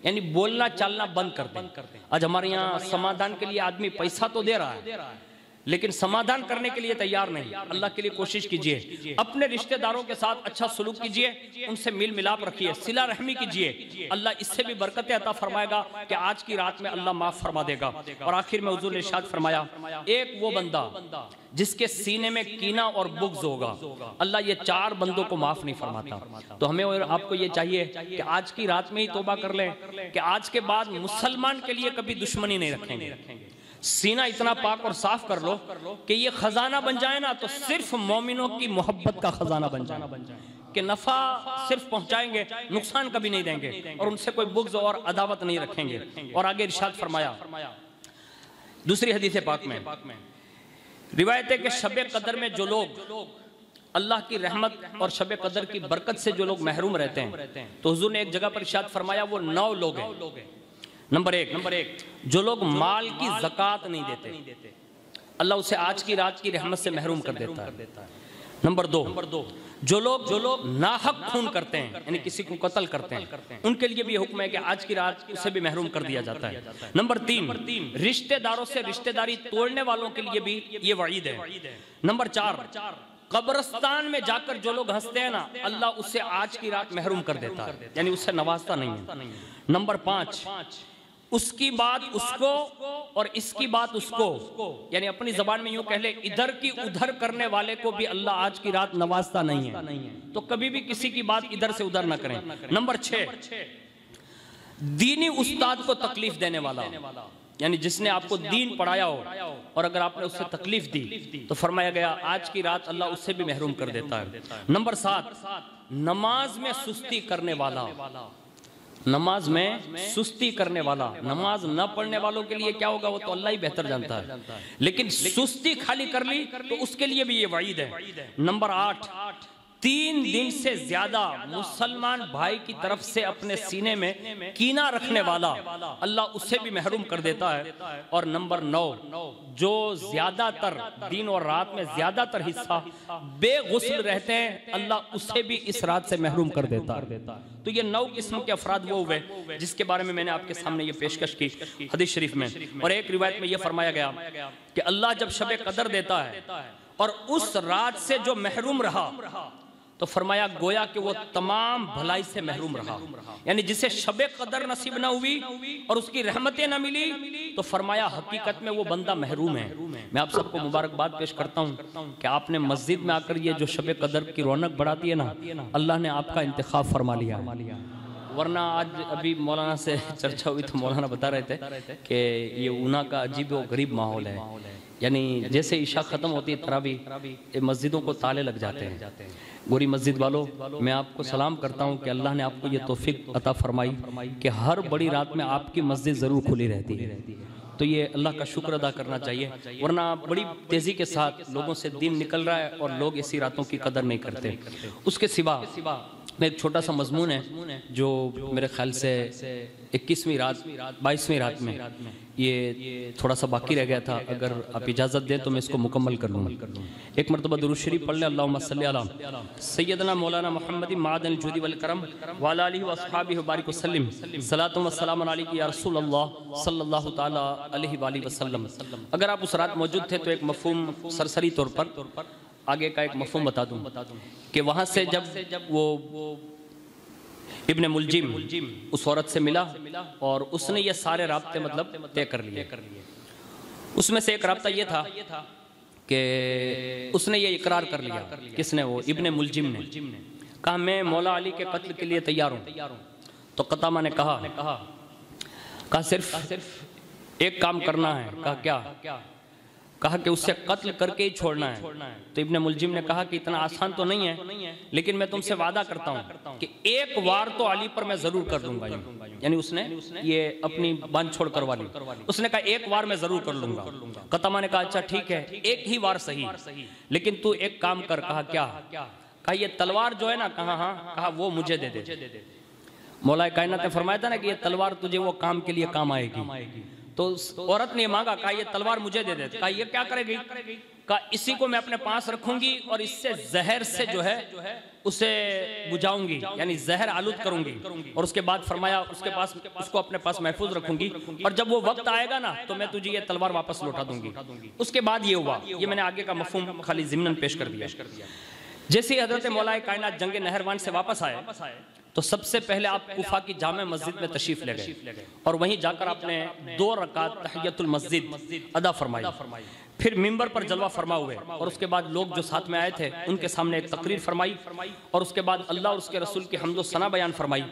یعنی بولنا چالنا بند کر دے۔ آج ہمارے یہاں سمادھان کے لیے آدمی پیسہ تو دے رہا ہے لیکن سمادھان کرنے کے لیے تیار نہیں. اللہ کے لیے کوشش کیجئے, اپنے رشتہ داروں کے ساتھ اچھا سلوک کیجئے, ان سے میل ملاپ رکھیے, صلہ رحمی کیجئے, اللہ اس سے بھی برکتیں عطا فرمائے گا کہ آج کی رات میں اللہ معاف فرما دے گا. اور آخر میں حضور نے ارشاد فرمایا, ایک وہ بندہ جس کے سینے میں کینہ اور بغض ہوگا, اللہ یہ 4 بندوں کو معاف نہیں فرماتا. تو ہمیں اور آپ کو یہ چاہیے کہ آج کی رات میں ہی توبہ کر لیں کہ آج کے بعد مسلمان کے لیے کبھی دشمنی نہیں رکھیں گے. سینہ اتنا پاک اور صاف کر لو کہ یہ خزانہ بن جائے نا, تو صرف مومنوں کی محبت کا خزانہ بن جائے کہ نفع صرف پہنچائیں گے, نقصان کبھی نہیں دیں گے, اور ان سے کوئی بغض اور عداوت نہیں رکھیں گے. اور آگے ارشاد فرمایا دوسری حدیث پاک میں, روایت ہے کہ شب قدر میں جو لوگ اللہ کی رحمت اور شب قدر کی برکت سے جو لوگ محروم رہتے ہیں, تو حضور نے ایک جگہ پر ارشاد فرمایا وہ 9 لوگ ہیں. نمبر ایک جو لوگ مال کی زکوٰۃ نہیں دیتے, اللہ اسے آج کی رات کی رحمت سے محروم کر دیتا ہے. نمبر 2 جو لوگ ناحق خون کرتے ہیں, یعنی کسی کو قتل کرتے ہیں, ان کے لیے بھی حکم ہے کہ آج کی رات اسے بھی محروم کر دیا جاتا ہے. نمبر 3 رشتہ داروں سے رشتہ داری توڑنے والوں کے لیے بھی یہ وعید ہے. نمبر 4 قبرستان میں جا کر جو لوگ ہنستے ہیں نا, اللہ اسے آج کی رات محروم کر دیتا ہے, یعنی اس سے نوازتا نہیں ہے. نمبر 5 اس کی بات اس کو اور اس کی بات اس کو, یعنی اپنی زبان میں یوں کہہ لے ادھر کی ادھر کرنے والے کو بھی اللہ آج کی رات نوازتا نہیں ہے. تو کبھی بھی کسی کی بات ادھر سے ادھر نہ کریں. نمبر 6 دینی استاد کو تکلیف دینے والا, یعنی جس نے آپ کو دین پڑھایا ہو اور اگر آپ نے اس سے تکلیف دی تو فرمایا گیا آج کی رات اللہ اس سے بھی محروم کر دیتا ہے. نمبر 7 نماز میں سستی کرنے والا, نماز میں سستی کرنے والا, نماز نہ پڑھنے والوں کے لیے کیا ہوگا وہ تو اللہ ہی بہتر جانتا ہے, لیکن سستی خالی کر لی تو اس کے لیے بھی یہ وعید ہے. نمبر 8 3 دن سے زیادہ مسلمان بھائی کی طرف سے اپنے سینے میں کینہ رکھنے والا, اللہ اسے بھی محروم کر دیتا ہے. اور نمبر 9 جو زیادہ تر دن اور رات میں زیادہ تر حصہ بے غسل رہتے ہیں, اللہ اسے بھی اس رات سے محروم کر دیتا ہے. تو یہ 9 قسم کے افراد وہ ہوئے جس کے بارے میں میں نے آپ کے سامنے یہ پیشکش کی حدیث شریف میں. اور ایک روایت میں یہ فرمایا گیا کہ اللہ جب شب قدر دیتا ہے اور اس رات سے جو محروم رہا تو فرمایا گویا کہ وہ تمام بھلائی سے محروم رہا, یعنی جسے شب قدر نصیب نہ ہوئی اور اس کی رحمتیں نہ ملی تو فرمایا حقیقت میں وہ بندہ محروم ہے. میں آپ سب کو مبارکباد پیش کرتا ہوں کہ آپ نے مسجد میں آ کر یہ جو شب قدر کی رونق بڑھاتی ہے نا, اللہ نے آپ کا انتخاب فرما لیا ہے. ورنہ آج ابھی مولانا سے چرچا ہوئی تو مولانا بتا رہے تھے کہ یہ اونا کا عجیب و غریب ماحول ہے, یعنی جیسے عشاء ختم ہوتی ہے تراویح مسجدوں کو تالے لگ جاتے ہیں. گوری مسجد والوں میں آپ کو سلام کرتا ہوں کہ اللہ نے آپ کو یہ توفیق عطا فرمائی کہ ہر بڑی رات میں آپ کی مسجد ضرور کھلی رہتی ہے. تو یہ اللہ کا شکر ادا کرنا چاہیے, ورنہ بڑی تیزی کے ساتھ لوگوں سے دین نکل رہا ہے اور لوگ اسی راتوں کی قدر نہیں کرتے. اس کے سوا میں ایک چھوٹا سا مضمون ہے جو میرے خیال سے 21ویں رات 22ویں رات میں یہ تھوڑا سا باقی رہ گیا تھا, اگر آپ اجازت دیں تو میں اس کو مکمل کر لوں. ایک مرتبہ درود شریف پڑھ لیں. اللہم صلی علی سیدنا مولانا محمد معدن الجود والکرم وعلی آلہ واصحابہ وبارک وسلم صلاۃ و سلام علیک یا رسول اللہ صلی اللہ تعالی علیہ وآلہ وسلم. اگر آپ اس رات موجود تھے تو ایک مفہوم سرسری طور پر آگے کا ایک مفہوم بتا دوں کہ وہاں سے جب وہ ابن ملجم اس عورت سے ملا اور اس نے یہ سارے رابطے مطلب طے کر لیے. اس میں سے ایک رابطہ یہ تھا کہ اس نے یہ اقرار کر لیا. کس نے؟ وہ ابن ملجم نے کہا میں مولا علی کے قتل کے لیے تیار ہوں. تو قطامہ نے کہا صرف ایک کام کرنا ہے. کہا کیا؟ کہا کہ اسے قتل کر کے ہی چھوڑنا ہے. تو ابن ملجم نے کہا کہ اتنا آسان تو نہیں ہے, لیکن میں تم سے وعدہ کرتا ہوں کہ ایک وار تو علی پر میں ضرور کر دوں گا. یعنی اس نے یہ اپنی بان چھوڑ کروا لی. اس نے کہا ایک وار میں ضرور کر لوں گا. قطامہ نے کہا اچھا ٹھیک ہے, ایک ہی وار صحیح, لیکن تو ایک کام کر. کہا کیا؟ کہا یہ تلوار جو ہے نا, کہا ہاں. کہا وہ مجھے دے دے. مولا کائنات نے فرمایا تھا نا کہ یہ تلوار تجھے وہ کام کے لیے کام آئے گی. تو عورت نے مانگا, کہا یہ تلوار مجھے دے دے. کہا یہ کیا کرے گی؟ کہا اسی کو میں اپنے پاس رکھوں گی اور اس سے زہر سے جو ہے اسے بجھاؤں گی، یعنی زہر آلود کروں گی، اور اس کے بعد فرمایا اس کو اپنے پاس محفوظ رکھوں گی، اور جب وہ وقت آئے گا نا تو میں تجھے یہ تلوار واپس لوٹا دوں گی۔ اس کے بعد یہ ہوا، یہ میں نے آگے کا مفہوم خالی ضمناً پیش کر دیا۔ جیسے حضرت مولا کائنات جنگ نہروان سے واپس آئے تو سب سے پہلے آپ کوفہ کی جامع مسجد میں تشریف لے گئے اور وہیں جا کر آپ نے 2 رکعت تحیۃ المسجد ادا فرمائی، پھر منبر پر جلوہ فرما ہوئے، اور اس کے بعد لوگ جو ساتھ میں آئے تھے ان کے سامنے ایک تقریر فرمائی، اور اس کے بعد اللہ اور اس کے رسول کی حمد و ثنا بیان فرمائی،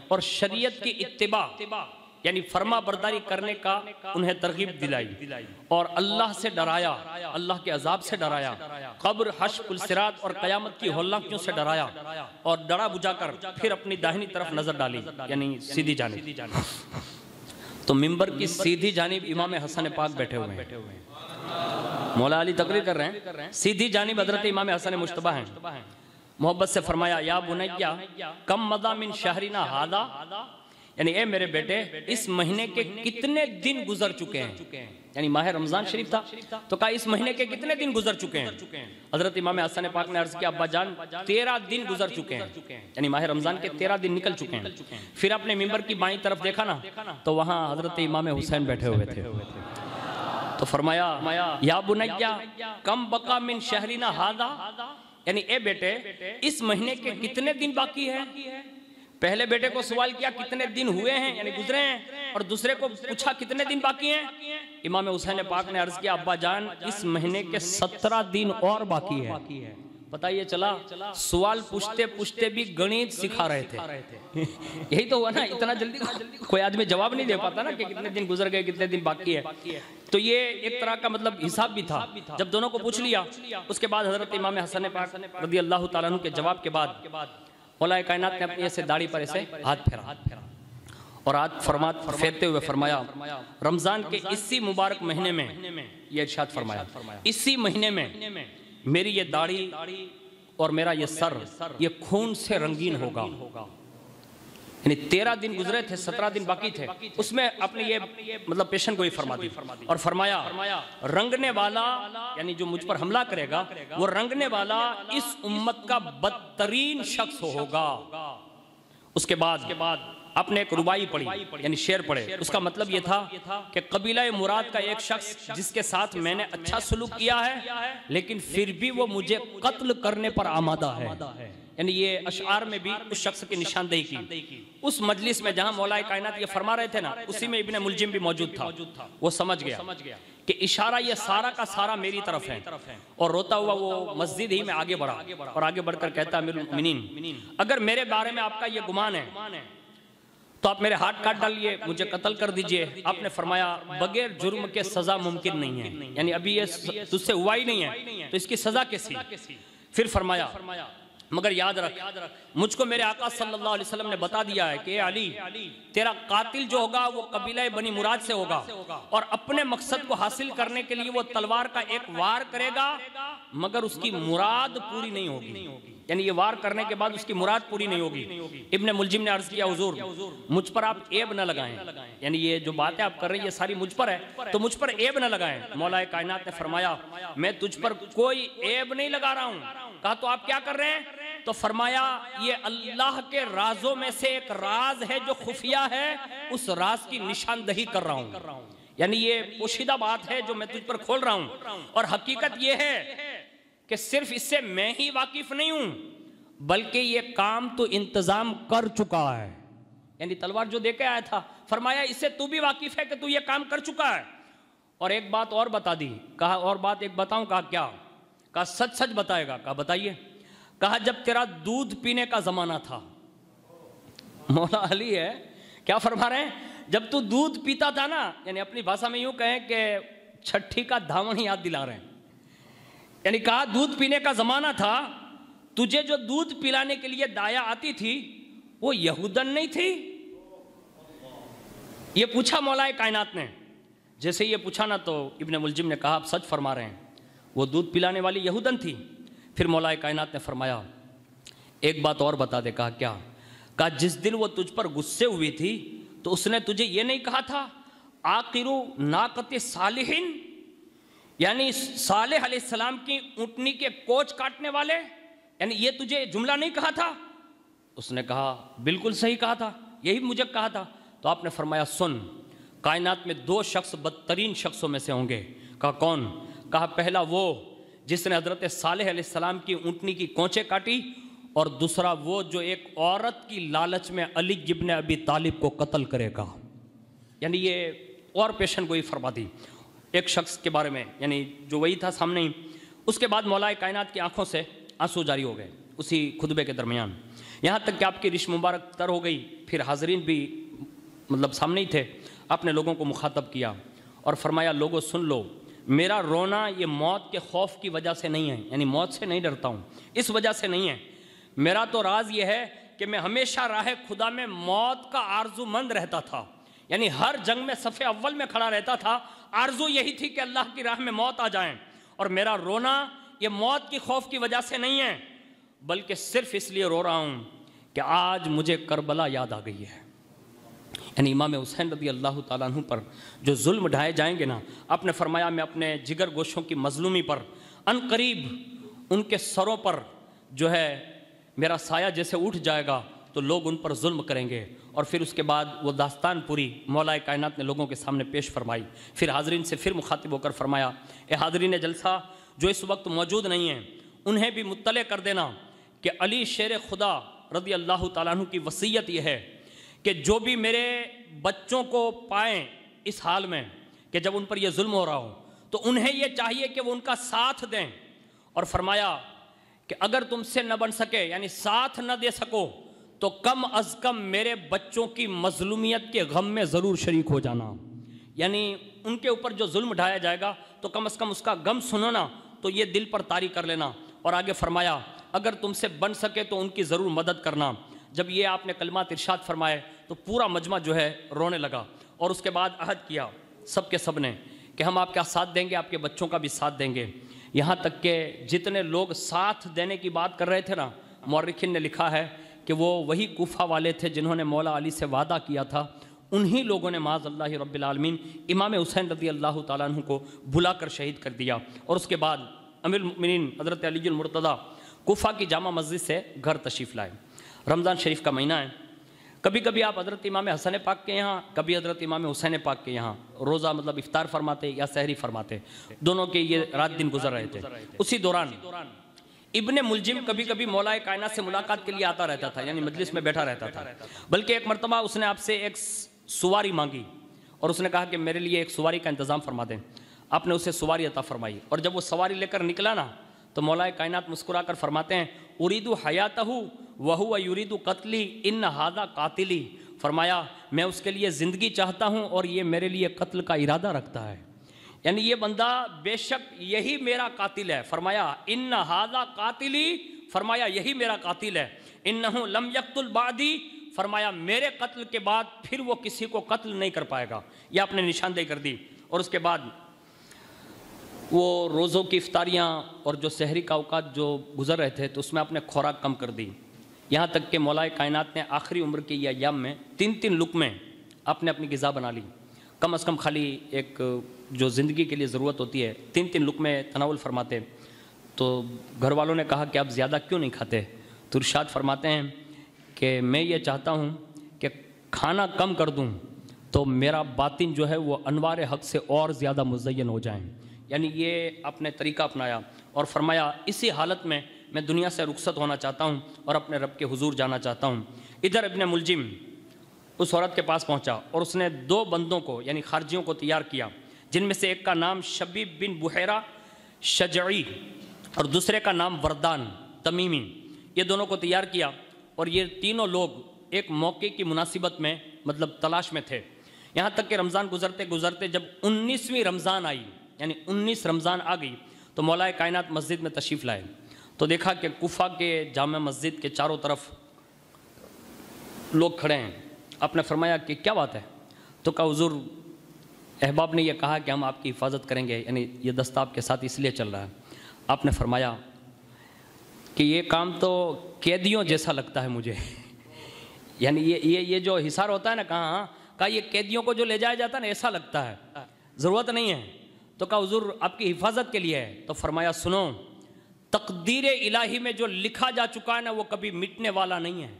اور شریعت کی اتباع یعنی فرما برداری کرنے کا انہیں ترغیب دلائی، اور اللہ سے ڈرایا، اللہ کے عذاب سے ڈرایا، قبر، حشر، پل صراط اور قیامت کی ہولناکیوں سے ڈرایا، اور ڈرا بجھا کر پھر اپنی داہنی طرف نظر ڈالی، یعنی سیدھی جانب۔ تو منبر کی سیدھی جانب امام حسن پاک بیٹھے ہوئے ہیں، مولا علی تقریر کر رہے ہیں، سیدھی جانب حضرت امام حسن مجتبیٰ ہیں۔ محبت سے فرمایا یا بنیا کم مضی من شہرنا ھذا، یعنی اے میرے بیٹے اس مہینے کے کتنے دن گزر چکے ہیں، یعنی ماہ رمضان شریف تھا تو کہا اس مہینے کے کتنے دن گزر چکے ہیں۔ حضرت امام حسن پاک نے عرض کیا ابا جان 13 دن گزر چکے ہیں، یعنی ماہ رمضان کے 13 دن نکل چکے ہیں۔ پھر آپ نے منبر کی بائیں طرف دیکھا نا تو وہاں حضرت امام حسین بیٹھے ہوئے تھے، تو فرمایا یا بنیا کم بقا من شہرنا ھذا، یعنی اے بیٹے اس مہینے کے کتنے دن باقی ہیں۔ پہلے بیٹے کو سوال کیا کتنے دن ہوئے ہیں یعنی گزرے ہیں، اور دوسرے کو پوچھا کتنے دن باقی ہیں۔ امام حسین پاک نے عرض کیا ابا جان اس مہینے کے 17 دن اور باقی ہیں۔ پتہ یہ چلا سوال پوچھتے پوچھتے بھی گنیت سکھا رہے تھے، یہی تو ہوا نا، اتنا جلدی کوئی آدمی جواب نہیں دے پاتا نا کہ کتنے دن گزر گئے کتنے دن باقی ہے، تو یہ ایک طرح کا مطلب حساب بھی تھا۔ جب دونوں کو پوچھ لیا اس کے بعد حضرت امام حسن پاک رضی اللہ تعالیٰ عنہ کے جواب کے بعد مولا کائنات نے اپنی ایسے داڑھی پر ایسے ہاتھ پھیرا اور ہاتھ پھیرتے ہوئے فرمایا رمضان کے اسی مبارک مہینے میں، یہ ارشاد فرمایا اسی مہینے میں میری یہ داڑھی اور میرا یہ سر یہ خون سے رنگین ہوگا، یعنی 13 دن گزرے تھے 17 دن باقی تھے، اس میں اپنی یہ مطلب پیشن گوئی فرما دی اور فرمایا رنگنے والا یعنی جو مجھ پر حملہ کرے گا وہ رنگنے والا اس امت کا بدترین شخص ہوگا۔ اس کے بعد آپ نے ایک ربائی پڑھی یعنی شعر پڑھے، اس کا مطلب یہ تھا کہ قبیلہ مراد کا ایک شخص جس کے ساتھ میں نے اچھا سلوک کیا ہے لیکن پھر بھی وہ مجھے قتل کرنے پر آمادہ ہے، یعنی یہ اشعار میں بھی اس شخص کی نشاندہی کی۔ اس مجلس میں جہاں مولا کائنات یہ فرما رہے تھے نا اسی میں ابن ملجم بھی موجود تھا، وہ سمجھ گیا کہ اشارہ یہ سارا کا سارا میری طرف ہے، اور روتا ہوا وہ مسجد ہی میں آگے بڑھا اور آگے بڑھ کر کہتا امیر المؤمنین اگر میرے بارے میں آپ کا یہ گمان ہے تو آپ میرے ہاتھ کاٹ ڈالیے، مجھے قتل کر دیجئے۔ آپ نے فرمایا بغیر جرم کے سزا ممکن نہیں ہے، یعنی ابھی یہ تجھ سے ہوا ہی نہیں ہے تو اس کی سزا کیسی؟ پھر فرمایا مگر یاد رکھ مجھ کو میرے آقا صلی اللہ علیہ وسلم نے بتا دیا ہے کہ اے علی تیرا قاتل جو ہوگا وہ قبیلہ بنی مراد سے ہوگا اور اپنے مقصد کو حاصل کرنے کے لیے وہ تلوار کا ایک وار کرے گا مگر اس کی مراد پوری نہیں ہوگی، یعنی یہ وار کرنے کے بعد اس کی مراد پوری نہیں ہوگی۔ ابن ملجم نے عرض کیا حضور مجھ پر آپ عیب نہ لگائیں، یعنی یہ جو باتیں آپ کر رہے ہیں یہ ساری مجھ پر ہے تو مجھ پر عیب نہ لگائیں۔ مولا کائنات نے فرمایا میں تجھ پر کوئی عیب نہیں لگا رہا ہوں۔ کہا تو آپ کیا کر رہے ہیں؟ تو فرمایا یہ اللہ کے رازوں میں سے ایک راز ہے جو خفیہ ہے، اس راز کی نشاندہی کر رہا ہوں، یعنی یہ پوشیدہ بات ہے جو میں تجھ پر کھول رہا ہوں، اور حقیقت یہ ہے کہ صرف اس سے میں ہی واقف نہیں ہوں بلکہ یہ کام تو انتظام کر چکا ہے، یعنی تلوار جو دے کے آیا تھا فرمایا اس سے تو بھی واقف ہے کہ تو یہ کام کر چکا ہے، اور ایک بات اور بتا دی۔ کہا اور بات ایک بتاؤں؟ کہا کیا؟ کہا سچ سچ بتائے گا؟ کہا بتائیے۔ کہا جب تیرا دودھ پینے کا زمانہ تھا، مولا علی ہے کیا فرما رہے ہیں، جب تو دودھ پیتا تھا نا، یعنی اپنی بھاشا میں یوں کہیں کہ چھٹی کا دھاون یاد دلا رہے ہیں، یعنی کہا دودھ پینے کا زمانہ تھا، تجھے جو دودھ پلانے کے لیے دایا آتی تھی وہ یہودن نہیں تھی؟ یہ پوچھا مولا کائنات نے۔ جیسے یہ پوچھا نا تو ابن ملجم نے کہا آپ سچ فرما رہے ہیں، وہ دودھ پلانے والی یہودن تھی۔ پھر مولا کائنات نے فرمایا ایک بات اور بتا دے۔ کہا کیا؟ کہا جس دن وہ تجھ پر غصے ہوئی تھی تو اس نے تجھے یہ نہیں کہا تھا آخرو ناقت صالحین، یعنی صالح علیہ السلام کی اونٹنی کے کوچ کاٹنے والے، یعنی یہ تجھے جملہ نہیں کہا تھا؟ اس نے کہا بالکل صحیح کہا تھا، یہی مجھے کہا تھا۔ تو آپ نے فرمایا سن، کائنات میں 2 شخص بدترین شخصوں میں سے ہوں گے۔ کہا کون؟ کہا پہلا وہ جس نے حضرت صالح علیہ السلام کی اونٹنی کی کونچیں کاٹی، اور دوسرا وہ جو ایک عورت کی لالچ میں علی ابن ابی طالب کو قتل کرے گا۔ یعنی یہ اور پیشن گوئی فرما دی ایک شخص کے بارے میں، یعنی جو وہی تھا سامنے ہی۔ اس کے بعد مولا کائنات کی آنکھوں سے آنسو جاری ہو گئے اسی خطبے کے درمیان، یہاں تک کہ آپ کی ریش مبارک تر ہو گئی۔ پھر حاضرین بھی مطلب سامنے ہی تھے، آپ نے لوگوں کو مخاطب کیا اور فرمایا لوگوں سن لو، میرا رونا یہ موت کے خوف کی وجہ سے نہیں ہے، یعنی موت سے نہیں ڈرتا ہوں، اس وجہ سے نہیں ہے۔ میرا تو راز یہ ہے کہ میں ہمیشہ راہ خدا میں موت کا آرزو مند رہتا تھا، یعنی ہر جنگ میں صف اول میں کھڑا رہتا تھا، آرزو یہی تھی کہ اللہ کی راہ میں موت آ جائیں۔ اور میرا رونا یہ موت کی خوف کی وجہ سے نہیں ہے، بلکہ صرف اس لیے رو رہا ہوں کہ آج مجھے کربلا یاد آ گئی ہے۔ یعنی امام حسین رضی اللہ تعالیٰ عنہ پر جو ظلم ڈھائے جائیں گے نا، آپ نے فرمایا میں اپنے جگر گوشوں کی مظلومی پر ان قریب ان کے سروں پر جو ہے میرا سایہ جیسے اٹھ جائے گا تو لوگ ان پر ظلم کریں گے۔ اور پھر اس کے بعد وہ داستان پوری مولا کائنات نے لوگوں کے سامنے پیش فرمائی۔ پھر حاضرین سے پھر مخاطب ہو کر فرمایا اے حاضرین جلسہ جو اس وقت موجود نہیں ہیں، انہیں بھی مطلع کر دینا کہ علی شیر خدا رضی اللہ تعالیٰ عنہ کی وصیت یہ ہے کہ جو بھی میرے بچوں کو پائیں اس حال میں کہ جب ان پر یہ ظلم ہو رہا ہو تو انہیں یہ چاہیے کہ وہ ان کا ساتھ دیں، اور فرمایا کہ اگر تم سے نہ بن سکے یعنی ساتھ نہ دے سکو تو کم از کم میرے بچوں کی مظلومیت کے غم میں ضرور شریک ہو جانا، یعنی ان کے اوپر جو ظلم ڈھایا جائے گا تو کم از کم اس کا غم سنونا، تو یہ دل پر طاری کر لینا۔ اور آگے فرمایا اگر تم سے بن سکے تو ان کی ضرور مدد کرنا۔ جب یہ آپ نے کلمات ارشاد فرمائے تو پورا مجمع جو ہے رونے لگا، اور اس کے بعد عہد کیا سب کے سب نے کہ ہم آپ کا ساتھ دیں گے، آپ کے بچوں کا بھی ساتھ دیں گے۔ یہاں تک کہ جتنے لوگ ساتھ دینے کی بات کر رہے تھے نا، مورخین نے لکھا ہے کہ وہ وہی کوفہ والے تھے جنہوں نے مولا علی سے وعدہ کیا تھا، انہی لوگوں نے معاذ اللہ رب العالمین امام حسین رضی اللہ تعالیٰ عنہ کو بلا کر شہید کر دیا۔ اور اس کے بعد امیر المؤمنین حضرت علی المرتضیٰ کوفہ کی جامع مسجد سے گھر تشریف لائے۔ رمضان شریف کا مہینہ ہے، کبھی کبھی آپ حضرت امام حسن پاک کے یہاں، کبھی حضرت امام حسین پاک کے یہاں روزہ مطلب افطار فرماتے یا سحری فرماتے، دونوں کے یہ رات دن گزر رہے تھے۔ اسی دوران ابن ملجم کبھی کبھی مولا کائنات سے ملاقات کے لیے آتا رہتا تھا، یعنی مجلس میں بیٹھا رہتا تھا، بلکہ ایک مرتبہ اس نے آپ سے ایک سواری مانگی اور اس نے کہا کہ میرے لیے ایک سواری کا انتظام فرما دیں۔ آپ نے اسے سواری عطا فرمائی، اور جب وہ سواری لے کر نکلا نا تو مولا کائنات مسکرا کر فرماتے ہیں اریدو حیاتہ وہو یریدو قتلی ان ھذا قاتلی، فرمایا میں اس کے لیے زندگی چاہتا ہوں اور یہ میرے لیے قتل کا ارادہ رکھتا ہے، یعنی یہ بندہ بے شک یہی میرا قاتل ہے۔ فرمایا ان ھذا قاتلی، فرمایا یہی میرا قاتل ہے، انہ لم یقتل بعدی، فرمایا میرے قتل کے بعد پھر وہ کسی کو قتل نہیں کر پائے گا، یہ آپ نے نشاندہی کر دی۔ اور اس کے بعد وہ روزوں کی افطاریاں اور جو سحری کا اوقات جو گزر رہے تھے تو اس میں آپ نے خوراک کم کر دی، یہاں تک کہ مولا کائنات نے آخری عمر کے یہ ایام میں 3 لقمے آپ نے اپنی غذا بنا لی، کم از کم خالی ایک جو زندگی کے لیے ضرورت ہوتی ہے 3 لقمے تناول فرماتے۔ تو گھر والوں نے کہا کہ آپ زیادہ کیوں نہیں کھاتے؟ تو ارشاد فرماتے ہیں کہ میں یہ چاہتا ہوں کہ کھانا کم کر دوں تو میرا باطن جو ہے وہ انوار حق سے اور زیادہ مزین ہو جائیں، یعنی یہ اپنے طریقہ اپنایا اور فرمایا اسی حالت میں میں دنیا سے رخصت ہونا چاہتا ہوں اور اپنے رب کے حضور جانا چاہتا ہوں۔ ادھر ابن ملجم اس عورت کے پاس پہنچا اور اس نے 2 بندوں کو یعنی خارجیوں کو تیار کیا، جن میں سے ایک کا نام شبیب بن بحیرہ شجعی اور دوسرے کا نام وردان تمیمی، یہ دونوں کو تیار کیا، اور یہ تینوں لوگ ایک موقع کی مناسبت میں مطلب تلاش میں تھے، یہاں تک کہ رمضان گزرتے گزرتے جب 19ویں رمضان آئی یعنی 19 رمضان آ گئی تو مولا کائنات مسجد میں تشریف لائے، تو دیکھا کہ کوفہ کے جامع مسجد کے چاروں طرف لوگ کھڑے ہیں۔ آپ نے فرمایا کہ کیا بات ہے؟ تو کہا حضور احباب نے یہ کہا کہ ہم آپ کی حفاظت کریں گے، یعنی یہ دستہ آپ کے ساتھ اس لیے چل رہا ہے۔ آپ نے فرمایا کہ یہ کام تو قیدیوں جیسا لگتا ہے مجھے، یعنی یہ جو حصار ہوتا ہے نا، کہا یہ قیدیوں کو جو لے جایا جاتا ہے نا ایسا لگتا ہے، ضرورت نہیں ہے۔ تو کہا حضور آپ کی حفاظت کے لیے ہے. تو فرمایا سنو، تقدیر الہی میں جو لکھا جا چکا ہے نا وہ کبھی مٹنے والا نہیں ہے.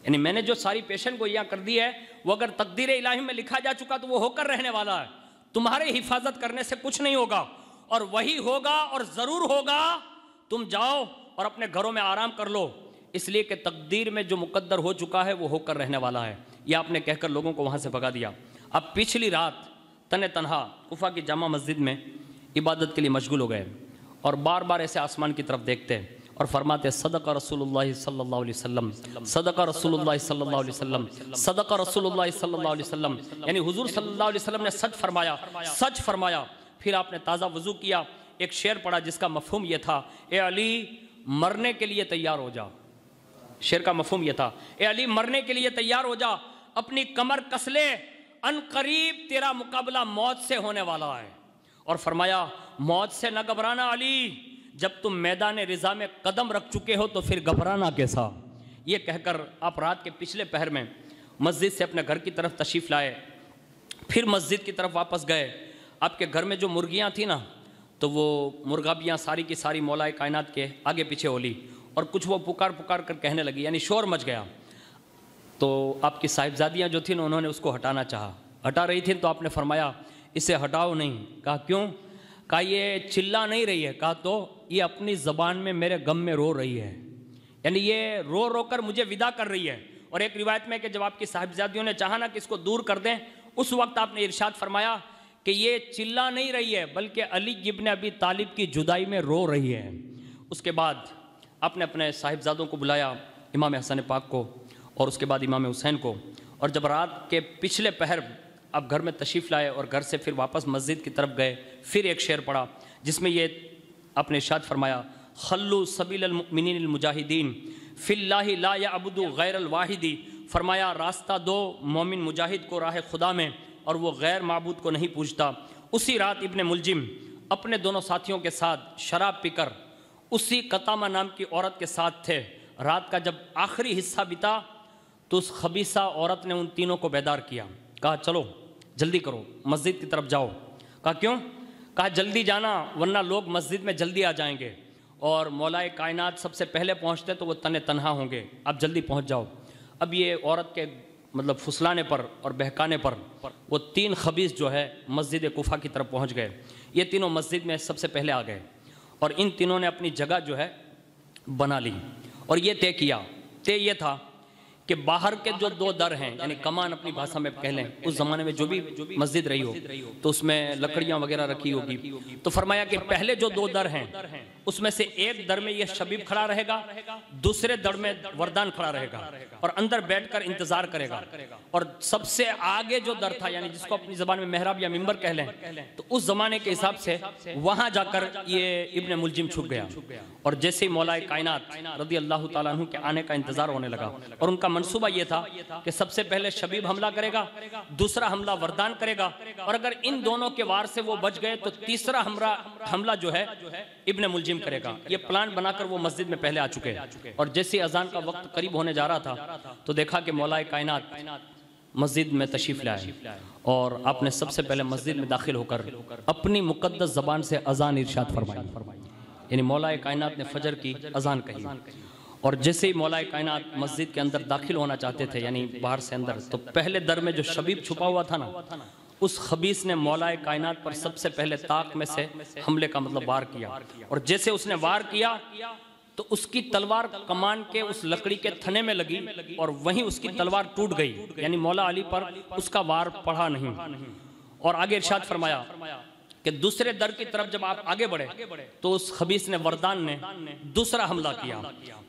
یعنی میں نے جو ساری پیشن گوئیاں کر دی ہے وہ اگر تقدیر الہی میں لکھا جا چکا تو وہ ہو کر رہنے والا ہے. تمہارے حفاظت کرنے سے کچھ نہیں ہوگا، اور وہی ہوگا اور ضرور ہوگا. تم جاؤ اور اپنے گھروں میں آرام کر لو، اس لیے کہ تقدیر میں جو مقدر ہو چکا ہے وہ ہو کر رہنے والا ہے. یہ آپ نے کہہ کر لوگوں کو وہاں سے بھگا دیا. اب پچھلی رات تنہا کوفہ کی جامع مسجد میں عبادت کے لیے مشغول ہو گئے اور بار بار ایسے آسمان کی طرف دیکھتے اور فرماتے صدق رسول اللہ صلی اللہ علیہ وسلم، صدق رسول اللہ صلی اللہ علیہ وسلم، صدق رسول اللہ صلی اللہ علیہ وسلم. یعنی حضور صلی اللہ علیہ وسلم نے سچ فرمایا، سچ فرمایا. پھر آپ نے تازہ وضو کیا، ایک شعر پڑھا جس کا مفہوم یہ تھا، اے علی مرنے کے لیے تیار ہو جا. شعر کا مفہوم یہ تھا، اے علی مرنے کے لیے تیار ہو جا، اپنی کمر کس لے، ان قریب تیرا مقابلہ موت سے ہونے والا ہے. اور فرمایا موت سے نہ گھبرانا علی، جب تم میدان رضا میں قدم رکھ چکے ہو تو پھر گھبرانا کیسا. یہ کہہ کر آپ رات کے پچھلے پہر میں مسجد سے اپنے گھر کی طرف تشریف لائے، پھر مسجد کی طرف واپس گئے. آپ کے گھر میں جو مرغیاں تھیں نا تو وہ مرغابیاں ساری کی ساری مولا کائنات کے آگے پیچھے ہولی، اور کچھ وہ پکار پکار کر کہنے لگی، یعنی شور مچ گیا. تو آپ کی صاحبزادیاں جو تھیں انہوں نے اس کو ہٹانا چاہا، ہٹا رہی تھیں تو آپ نے فرمایا اسے ہٹاؤ نہیں. کہا کیوں؟ کہا یہ چلا نہیں رہی ہے. کہا تو یہ اپنی زبان میں میرے غم میں رو رہی ہے، یعنی یہ رو رو کر مجھے ودا کر رہی ہے. اور ایک روایت میں کہ جب آپ کی صاحبزادیوں نے چاہا نا کہ اس کو دور کر دیں، اس وقت آپ نے ارشاد فرمایا کہ یہ چلا نہیں رہی ہے بلکہ علی ابن ابی طالب کی جدائی میں رو رہی ہے. اس کے بعد آپ نے اپنے صاحبزادوں کو بلایا، امام حسن پاک کو اور اس کے بعد امام حسین کو. اور جب رات کے پچھلے پہر آپ گھر میں تشریف لائے اور گھر سے پھر واپس مسجد کی طرف گئے، پھر ایک شعر پڑھا جس میں یہ آپ نے ارشاد فرمایا، خلو سبیل المؤمنین المجاہدین فی اللہ لا یعبدوا غیر الواحدی. فرمایا راستہ دو مومن مجاہد کو راہ خدا میں، اور وہ غیر معبود کو نہیں پوچھتا. اسی رات ابن ملجم اپنے دونوں ساتھیوں کے ساتھ شراب پی کر اسی قطامہ نام کی عورت کے ساتھ تھے. رات کا جب آخری حصہ بتا تو اس خبیثہ عورت نے ان تینوں کو بیدار کیا. کہا چلو جلدی کرو، مسجد کی طرف جاؤ. کہا کیوں؟ کہا جلدی جانا ورنہ لوگ مسجد میں جلدی آ جائیں گے، اور مولا کائنات سب سے پہلے پہنچتے تو وہ تنہا ہوں گے. آپ جلدی پہنچ جاؤ. اب یہ عورت کے مطلب پھسلانے پر اور بہکانے پر وہ تین خبیث جو ہے مسجد کوفہ کی طرف پہنچ گئے. یہ تینوں مسجد میں سب سے پہلے آ گئے اور ان تینوں نے اپنی جگہ جو ہے بنا لی اور یہ طے کیا. طے یہ تھا کہ باہر کے جو دو در ہیں، یعنی کمان اپنی بھاشا میں کہہ لیں، اس زمانے میں جو بھی مسجد رہی ہو تو اس میں لکڑیاں وغیرہ رکھی ہوگی. تو فرمایا کہ پہلے جو دو در ہیں اس میں سے ایک در میں یہ شبیب کھڑا رہے گا، دوسرے در میں وردان کھڑا رہے گا اور اندر بیٹھ کر انتظار کرے گا. اور سب سے آگے جو در تھا، یعنی جس کو اپنی زبان میں محراب یا منبر کہہ لیں، تو اس زمانے کے حساب سے وہاں جا کر یہ ابن ملجم چھپ گیا. اور جیسے ہی مولا کائنات رضی اللہ تعالیٰ عنہ کے آنے کا انتظار ہونے لگا، اور ان کا منصوبہ یہ تھا کہ سب سے پہلے شبیب حملہ کرے گا، دوسرا حملہ وردان کرے گا، اور اگر ان دونوں کے وار سے وہ بچ گئے تو تیسرا حملہ جو ہے ابن ملجم کرے گا. یہ پلان بنا کر وہ مسجد میں پہلے آ چکے. اور جیسے اذان کا وقت قریب ہونے جا رہا تھا تو دیکھا کہ مولا کائنات مسجد میں تشریف لائے اور آپ نے سب سے پہلے مسجد میں داخل ہو کر اپنی مقدس زبان سے اذان ارشاد فرمائی. یعنی مولا کائنات نے فجر کی اذان کہی. اور جیسے ہی مولا کائنات مسجد کے اندر داخل ہونا چاہتے تھے، یعنی باہر سے اندر، تو پہلے در میں جو شبیب چھپا ہوا تھا نا، اس خبیث نے مولا کائنات پر سب سے پہلے طاق میں سے حملے کا مطلب وار کیا. اور جیسے اس نے وار کیا تو اس کی تلوار کمان کے اس لکڑی کے تھنے میں لگی اور وہیں اس کی تلوار ٹوٹ گئی. یعنی مولا علی پر اس کا وار پڑا نہیں. اور آگے ارشاد فرمایا کہ دوسرے در کی طرف جب آپ آگے بڑھے تو اس خبیث نے وردان نے دوسرا حملہ کیا،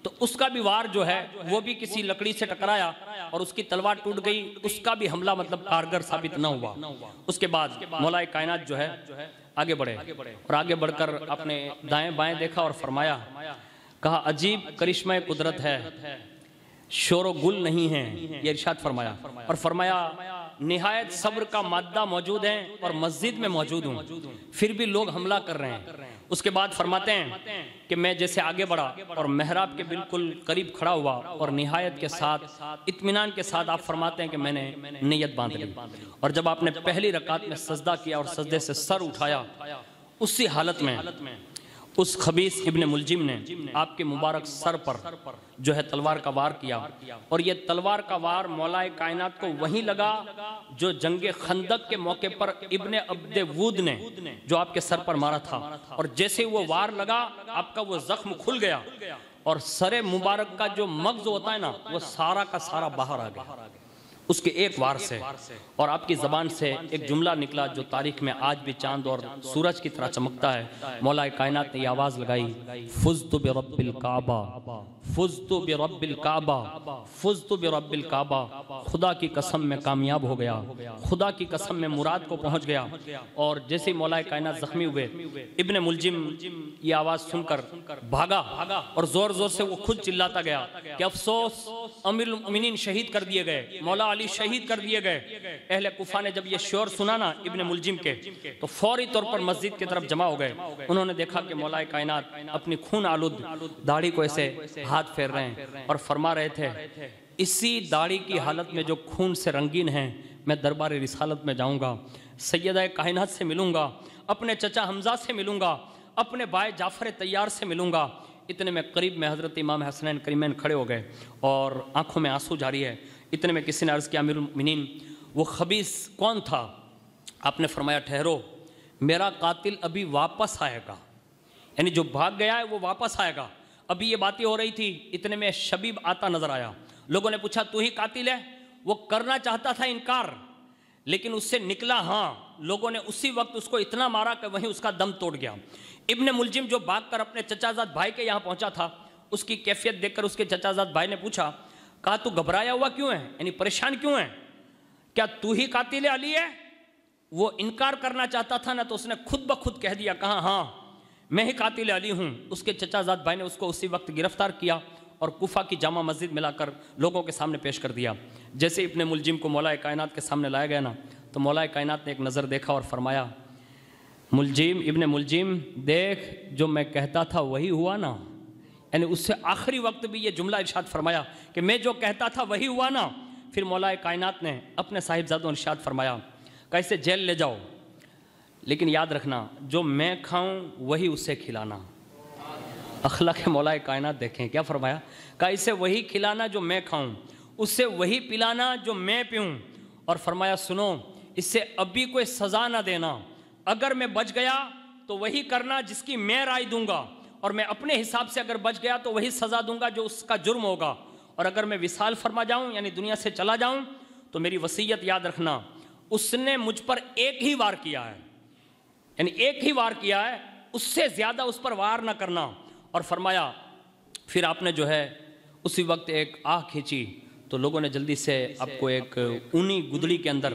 تو اس کا بھی وار جو ہے وہ بھی کسی لکڑی سے ٹکرایا اور اس کی تلوار ٹوٹ گئی. اس کا بھی حملہ مطلب کارگر ثابت نہ ہوا. اس کے بعد مولا کائنات جو ہے آگے بڑھے اور آگے بڑھ کر اپنے دائیں بائیں دیکھا اور فرمایا، کہا عجیب کرشمہ قدرت ہے، شور و گل نہیں ہے. یہ ارشاد فرمایا اور فرمایا نہایت صبر کا مادہ موجود ہے اور مسجد میں موجود ہوں، پھر بھی لوگ حملہ کر رہے ہیں۔ اس کے بعد فرماتے ہیں کہ میں جیسے آگے بڑھا اور محراب کے بالکل قریب کھڑا ہوا اور نہایت کے ساتھ اطمینان کے ساتھ آپ فرماتے ہیں کہ میں نے نیت باندھ لی، اور جب آپ نے پہلی رکعت میں سجدہ کیا اور سجدے سے سر اٹھایا، اسی حالت میں اس خبیث ابن ملجم نے آپ کے مبارک سر پر جو ہے تلوار کا وار کیا، اور یہ تلوار کا وار مولا کائنات کو وہیں لگا جو جنگ خندق کے موقع پر ابن عبد وود نے جو آپ کے سر پر مارا تھا، اور جیسے وہ وار لگا آپ کا وہ زخم کھل گیا اور سر مبارک کا جو مغز ہوتا ہے نا وہ سارا کا سارا باہر آ گیا اس کے ایک وار سے، اور آپ کی زبان سے ایک جملہ نکلا جو تاریخ میں آج بھی چاند اور سورج کی طرح چمکتا ہے۔ مولا کائنات نے یہ آواز لگائی، فزت برب الکعبہ، فزت برب الکعبہ، فزت برب الکعبہ، خدا کی قسم میں کامیاب ہو گیا، خدا کی قسم میں مراد کو پہنچ گیا۔ اور جیسے مولا کائنات زخمی ہوئے، ابن ملجم یہ آواز سن کر بھاگا اور زور زور سے وہ خود چلاتا گیا کہ افسوس امیر المؤمنین شہید کر دیے گئے، مولا علی شہید کر دیے گئے۔ اہل کوفہ نے جب یہ شعر سنا نا ابن ملجم کے تو فوری طور پر مسجد کی طرف جمع ہو گئے۔ انہوں نے دیکھا کہ مولا کائنات اپنی خون آلود داڑھی کو ایسے ہاتھ پھیر رہے ہیں اور فرما رہے تھے، اسی داڑھی کی حالت میں جو خون سے رنگین ہیں میں دربار رسالت میں جاؤں گا، سیدہ کائنات سے ملوں گا، اپنے چچا حمزہ سے ملوں گا، اپنے بھائی جعفر طیار سے ملوں گا۔ اتنے میں قریب میں حضرت امام حسنین کریمین کھڑے ہو گئے اور آنکھوں میں آنسو جاری ہے۔ اتنے میں کسی نے عرض کیا، امیر المؤمنین وہ خبیث کون تھا؟ آپ نے فرمایا ٹھہرو، میرا قاتل ابھی واپس آئے گا، یعنی جو بھاگ گیا ہے وہ واپس آئے گا۔ ابھی یہ باتیں ہو رہی تھی، اتنے میں شبیب آتا نظر آیا۔ لوگوں نے پوچھا تو ہی قاتل ہے؟ وہ کرنا چاہتا تھا انکار لیکن اس سے نکلا ہاں۔ لوگوں نے اسی وقت اس کو اتنا مارا کہ وہیں اس کا دم توڑ گیا۔ ابن ملجم جو بھاگ کر اپنے چچا زاد بھائی کے یہاں پہنچا تھا، اس کی کیفیت دیکھ کر اس کے چچا زاد بھائی نے پوچھا، کہا تو گھبرایا ہوا کیوں ہے، یعنی پریشان کیوں ہے؟ کیا تو ہی قاتل علی ہے؟ وہ انکار کرنا چاہتا تھا نا تو اس نے خود بخود کہہ دیا، کہا ہاں میں ہی قاتل علی ہوں۔ اس کے چچا زاد بھائی نے اس کو اسی وقت گرفتار کیا اور کوفہ کی جامع مسجد میں لا کر لوگوں کے سامنے پیش کر دیا۔ جیسے ابن ملجم کو مولا کائنات کے سامنے لایا گیا نا تو مولا کائنات نے ایک نظر دیکھا اور فرمایا، ملجم ابن ملجم دیکھ جو میں کہتا تھا وہی ہوا نا، یعنی اس سے آخری وقت بھی یہ جملہ ارشاد فرمایا کہ میں جو کہتا تھا وہی ہوا نا۔ پھر مولا کائنات نے اپنے صاحبزادوں ارشاد فرمایا کہ اسے جیل لے جاؤ، لیکن یاد رکھنا جو میں کھاؤں وہی اسے کھلانا۔ اخلاق مولا کائنات دیکھیں کیا فرمایا، کہ اسے وہی کھلانا جو میں کھاؤں، اس سے وہی پلانا جو میں پیوں، اور فرمایا سنو اس سے ابھی کوئی سزا نہ دینا، اگر میں بچ گیا تو وہی کرنا جس کی میں رائے دوں گا، اور میں اپنے حساب سے اگر بچ گیا تو وہی سزا دوں گا جو اس کا جرم ہوگا، اور اگر میں وصال فرما جاؤں یعنی دنیا سے چلا جاؤں تو میری وصیت یاد رکھنا، اس نے مجھ پر ایک ہی وار کیا ہے، یعنی ایک ہی وار کیا ہے، اس سے زیادہ اس پر وار نہ کرنا۔ اور فرمایا پھر آپ نے جو ہے اسی وقت ایک آہ کھینچی تو لوگوں نے جلدی سے آپ کو ایک اونی گدڑی کے اندر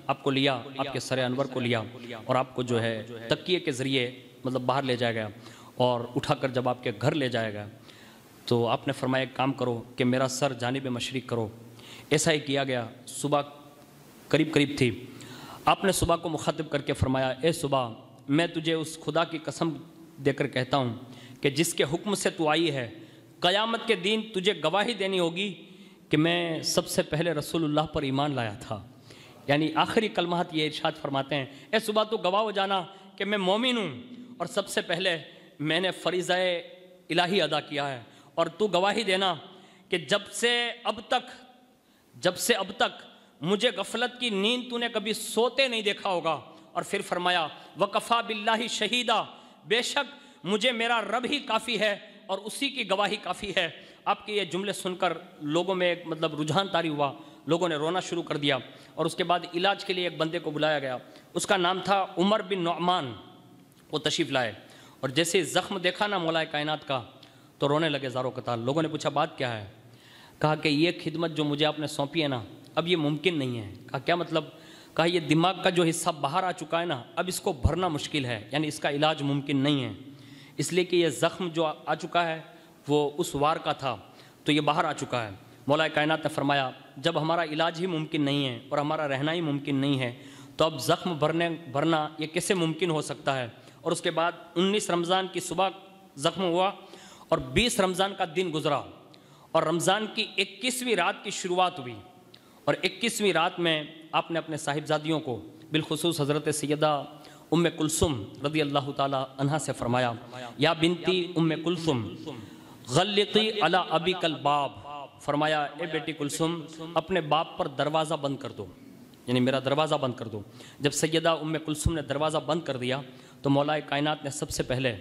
آپ کو لیا، آپ کے سر انور کو لیا اور آپ کو جو ہے تکیے کے ذریعے مطلب باہر لے جایا گیا، اور اٹھا کر جب آپ کے گھر لے جایا گیا تو آپ نے فرمایا ایک کام کرو کہ میرا سر جانب مشرق کرو۔ ایسا ہی کیا گیا۔ صبح قریب تھی، آپ نے صبح کو مخاطب کر کے فرمایا، اے صبح میں تجھے اس خدا کی قسم دے کر کہتا ہوں کہ جس کے حکم سے تو آئی ہے، قیامت کے دن تجھے گواہی دینی ہوگی کہ میں سب سے پہلے رسول اللہ پر ایمان لایا تھا۔ یعنی آخری کلمات یہ ارشاد فرماتے ہیں، اے صبح تو گواہ ہو جانا کہ میں مومن ہوں اور سب سے پہلے میں نے فریضہ الہی ادا کیا ہے، اور تو گواہی دینا کہ جب سے اب تک مجھے غفلت کی نیند تو نے کبھی سوتے نہیں دیکھا ہوگا۔ اور پھر فرمایا وَقَفَا بِاللَّهِ شَهِيدًا، بے شک مجھے میرا رب ہی کافی ہے اور اسی کی گواہی کافی ہے۔ آپ کے یہ جملے سن کر لوگوں میں ایک مطلب رجحان طاری ہوا، لوگوں نے رونا شروع کر دیا، اور اس کے بعد علاج کے لیے ایک بندے کو بلایا گیا، اس کا نام تھا عمر بن نعمان۔ وہ تشریف لائے اور جیسے زخم دیکھا نا مولا کائنات کا تو رونے لگے زاروں قطار۔ لوگوں نے پوچھا بات کیا ہے؟ کہا کہ یہ خدمت جو مجھے آپ نے سونپی ہے نا اب یہ ممکن نہیں ہے۔ کہا کیا مطلب؟ کہا یہ دماغ کا جو حصہ باہر آ چکا ہے نا اب اس کو بھرنا مشکل ہے، یعنی اس کا علاج ممکن نہیں ہے، اس لیے کہ یہ زخم جو آ چکا ہے وہ اس وار کا تھا تو یہ باہر آ چکا ہے۔ مولا کائنات نے فرمایا جب ہمارا علاج ہی ممکن نہیں ہے اور ہمارا رہنا ہی ممکن نہیں ہے تو اب زخم بھرنا یہ کیسے ممکن ہو سکتا ہے؟ اور اس کے بعد 19 رمضان کی صبح زخم ہوا اور 20 رمضان کا دن گزرا اور رمضان کی 21ویں رات کی شروعات ہوئی، اور 21ویں رات میں آپ نے اپنے صاحبزادیوں کو بالخصوص حضرت سیدہ ام کلثوم رضی اللہ تعالی عنہا سے فرمایا یا بنتی ام کلثوم غلقی علی ابیک الباب، فرمایا اے بیٹی کلثوم اپنے باپ پر دروازہ بند کر دو، یعنی میرا دروازہ بند کر دو۔ جب سیدہ ام کلثوم نے دروازہ بند کر دیا تو مولا کائنات نے سب سے پہلے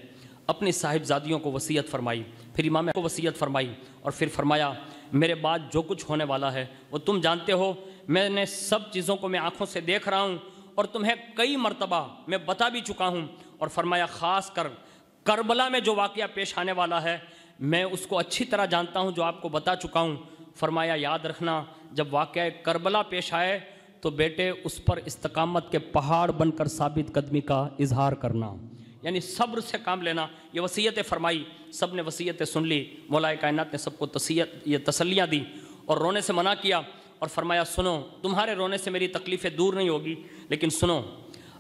اپنی صاحبزادیوں کو وصیت فرمائی، پھر امام کو وصیت فرمائی، اور پھر فرمایا میرے بعد جو کچھ ہونے والا ہے وہ تم جانتے ہو، میں نے سب چیزوں کو میں آنکھوں سے دیکھ رہا ہوں اور تمہیں کئی مرتبہ میں بتا بھی چکا ہوں، اور فرمایا خاص کر کربلا میں جو واقعہ پیش آنے والا ہے میں اس کو اچھی طرح جانتا ہوں جو آپ کو بتا چکا ہوں۔ فرمایا یاد رکھنا جب واقعہ کربلا پیش آئے تو بیٹے اس پر استقامت کے پہاڑ بن کر ثابت قدمی کا اظہار کرنا، یعنی صبر سے کام لینا۔ یہ وصیتیں فرمائی، سب نے وصیتیں سن لی، مولا کائنات نے سب کو یہ تسلیاں دی اور رونے سے منع کیا، اور فرمایا سنو تمہارے رونے سے میری تکلیفیں دور نہیں ہوگی، لیکن سنو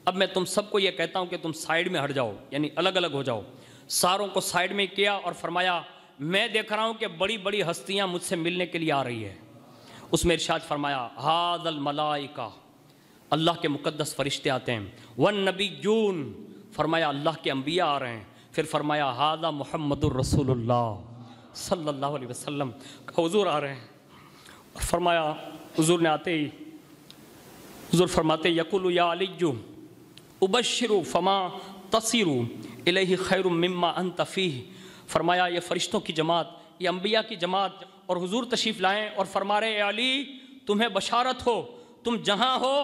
اب میں تم سب کو یہ کہتا ہوں کہ تم سائیڈ میں ہٹ جاؤ، یعنی الگ الگ ہو جاؤ۔ ساروں کو سائیڈ میں کیا اور فرمایا میں دیکھ رہا ہوں کہ بڑی بڑی ہستیاں مجھ سے ملنے کے لیے آ رہی ہے۔ اس میں ارشاد فرمایا ھذا الملائکہ، اللہ کے مقدس فرشتے آتے ہیں، والنبیون، فرمایا اللہ کے انبیاء آ رہے ہیں، پھر فرمایا ھذا محمد الرسول اللہ صلی اللہ علیہ وسلم، حضور آ رہے ہیں، اور فرمایا حضور نے آتے ہی حضور فرماتے یقول یا علی ابشروا فما تصیروا الیہ خیر مما انت فیہ، فرمایا یہ فرشتوں کی جماعت، یہ انبیاء کی جماعت، اور حضور تشریف لائیں اور فرما رہے اے علی تمہیں بشارت ہو، تم جہاں ہو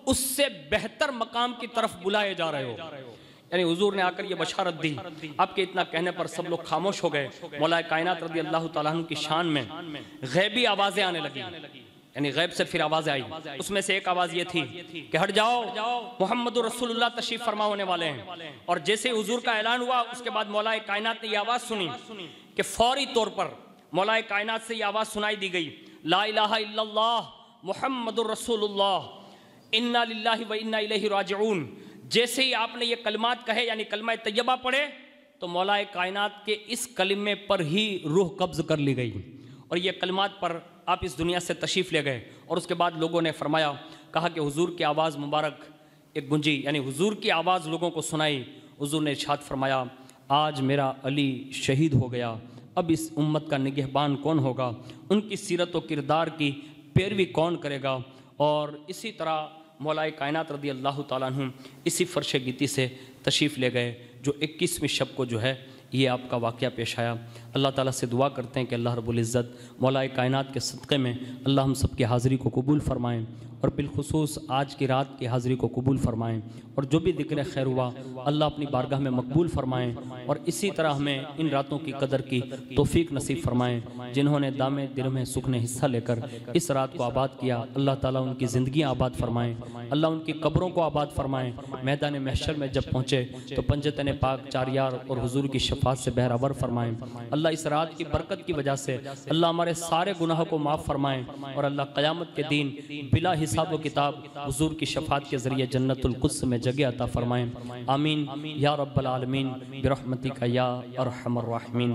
اس سے بہتر مقام کی طرف بلائے جا رہے ہو، یعنی حضور نے آ کر یہ بشارت دی۔ آپ کے اتنا کہنے پر سب لوگ خاموش ہو گئے۔ مولا کائنات رضی اللہ تعالیٰ عنہ کی شان میں غیبی آوازیں آنے لگی، یعنی غیب سے پھر آوازیں آئی، اس میں سے ایک آواز یہ تھی کہ ہٹ جاؤ محمد رسول اللہ تشریف فرما ہونے والے ہیں، اور جیسے حضور کا اعلان ہوا اس کے بعد مولا کائنات نے یہ آواز سنی کہ فوری طور پر مولا کائنات سے یہ آواز سنائی دی گئی لا الہ الا اللہ محمد الرسول اللہ انا للہ و انا الیہ راجعون۔ جیسے ہی آپ نے یہ کلمات کہے یعنی کلمہ طیبہ پڑھے تو مولا کائنات کے اس کلمے پر ہی روح قبض کر لی گئی، اور یہ کلمات پر آپ اس دنیا سے تشریف لے گئے۔ اور اس کے بعد لوگوں نے فرمایا کہا کہ حضور کی آواز مبارک ایک گونجی، یعنی حضور کی آواز لوگوں کو سنائی۔ حضور نے ارشاد فرمایا آج میرا علی شہید ہو گیا، اب اس امت کا نگہبان کون ہوگا، ان کی سیرت و کردار کی پیروی کون کرے گا۔ اور اسی طرح مولا کائنات رضی اللہ تعالیٰ عنہ اسی فرش گیتی سے تشریف لے گئے، جو 21ویں شب کو جو ہے یہ آپ کا واقعہ پیش آیا۔ اللہ تعالیٰ سے دعا کرتے ہیں کہ اللہ رب العزت مولا کائنات کے صدقے میں اللہ ہم سب کی حاضری کو قبول فرمائیں، اور بالخصوص آج کی رات کی حاضری کو قبول فرمائیں، اور جو بھی ذکر خیر ہوا اللہ اپنی بارگاہ میں مقبول فرمائیں، اور اسی طرح ہمیں ان راتوں کی قدر کی توفیق نصیب فرمائیں۔ جنہوں نے دام دل میں سکھنے حصہ لے کر اس رات کو آباد کیا اللہ تعالیٰ ان کی زندگیاں آباد فرمائیں، اللہ ان کی قبروں کو آباد فرمائیں، میدان محشر میں جب پہنچے تو پنجتن پاک چار یار اور حضور کی شفاعت سے بہرور فرمائیں۔ اللہ اس رات کی برکت کی وجہ سے اللہ ہمارے سارے گناہوں کو معاف فرمائیں، اور اللہ قیامت کے دن بلا حساب و کتاب حضور کی شفاعت کے ذریعے جنت القدس میں جگہ عطا فرمائیں۔ آمین یا رب العالمین برحمتک یا ارحم الراحمین۔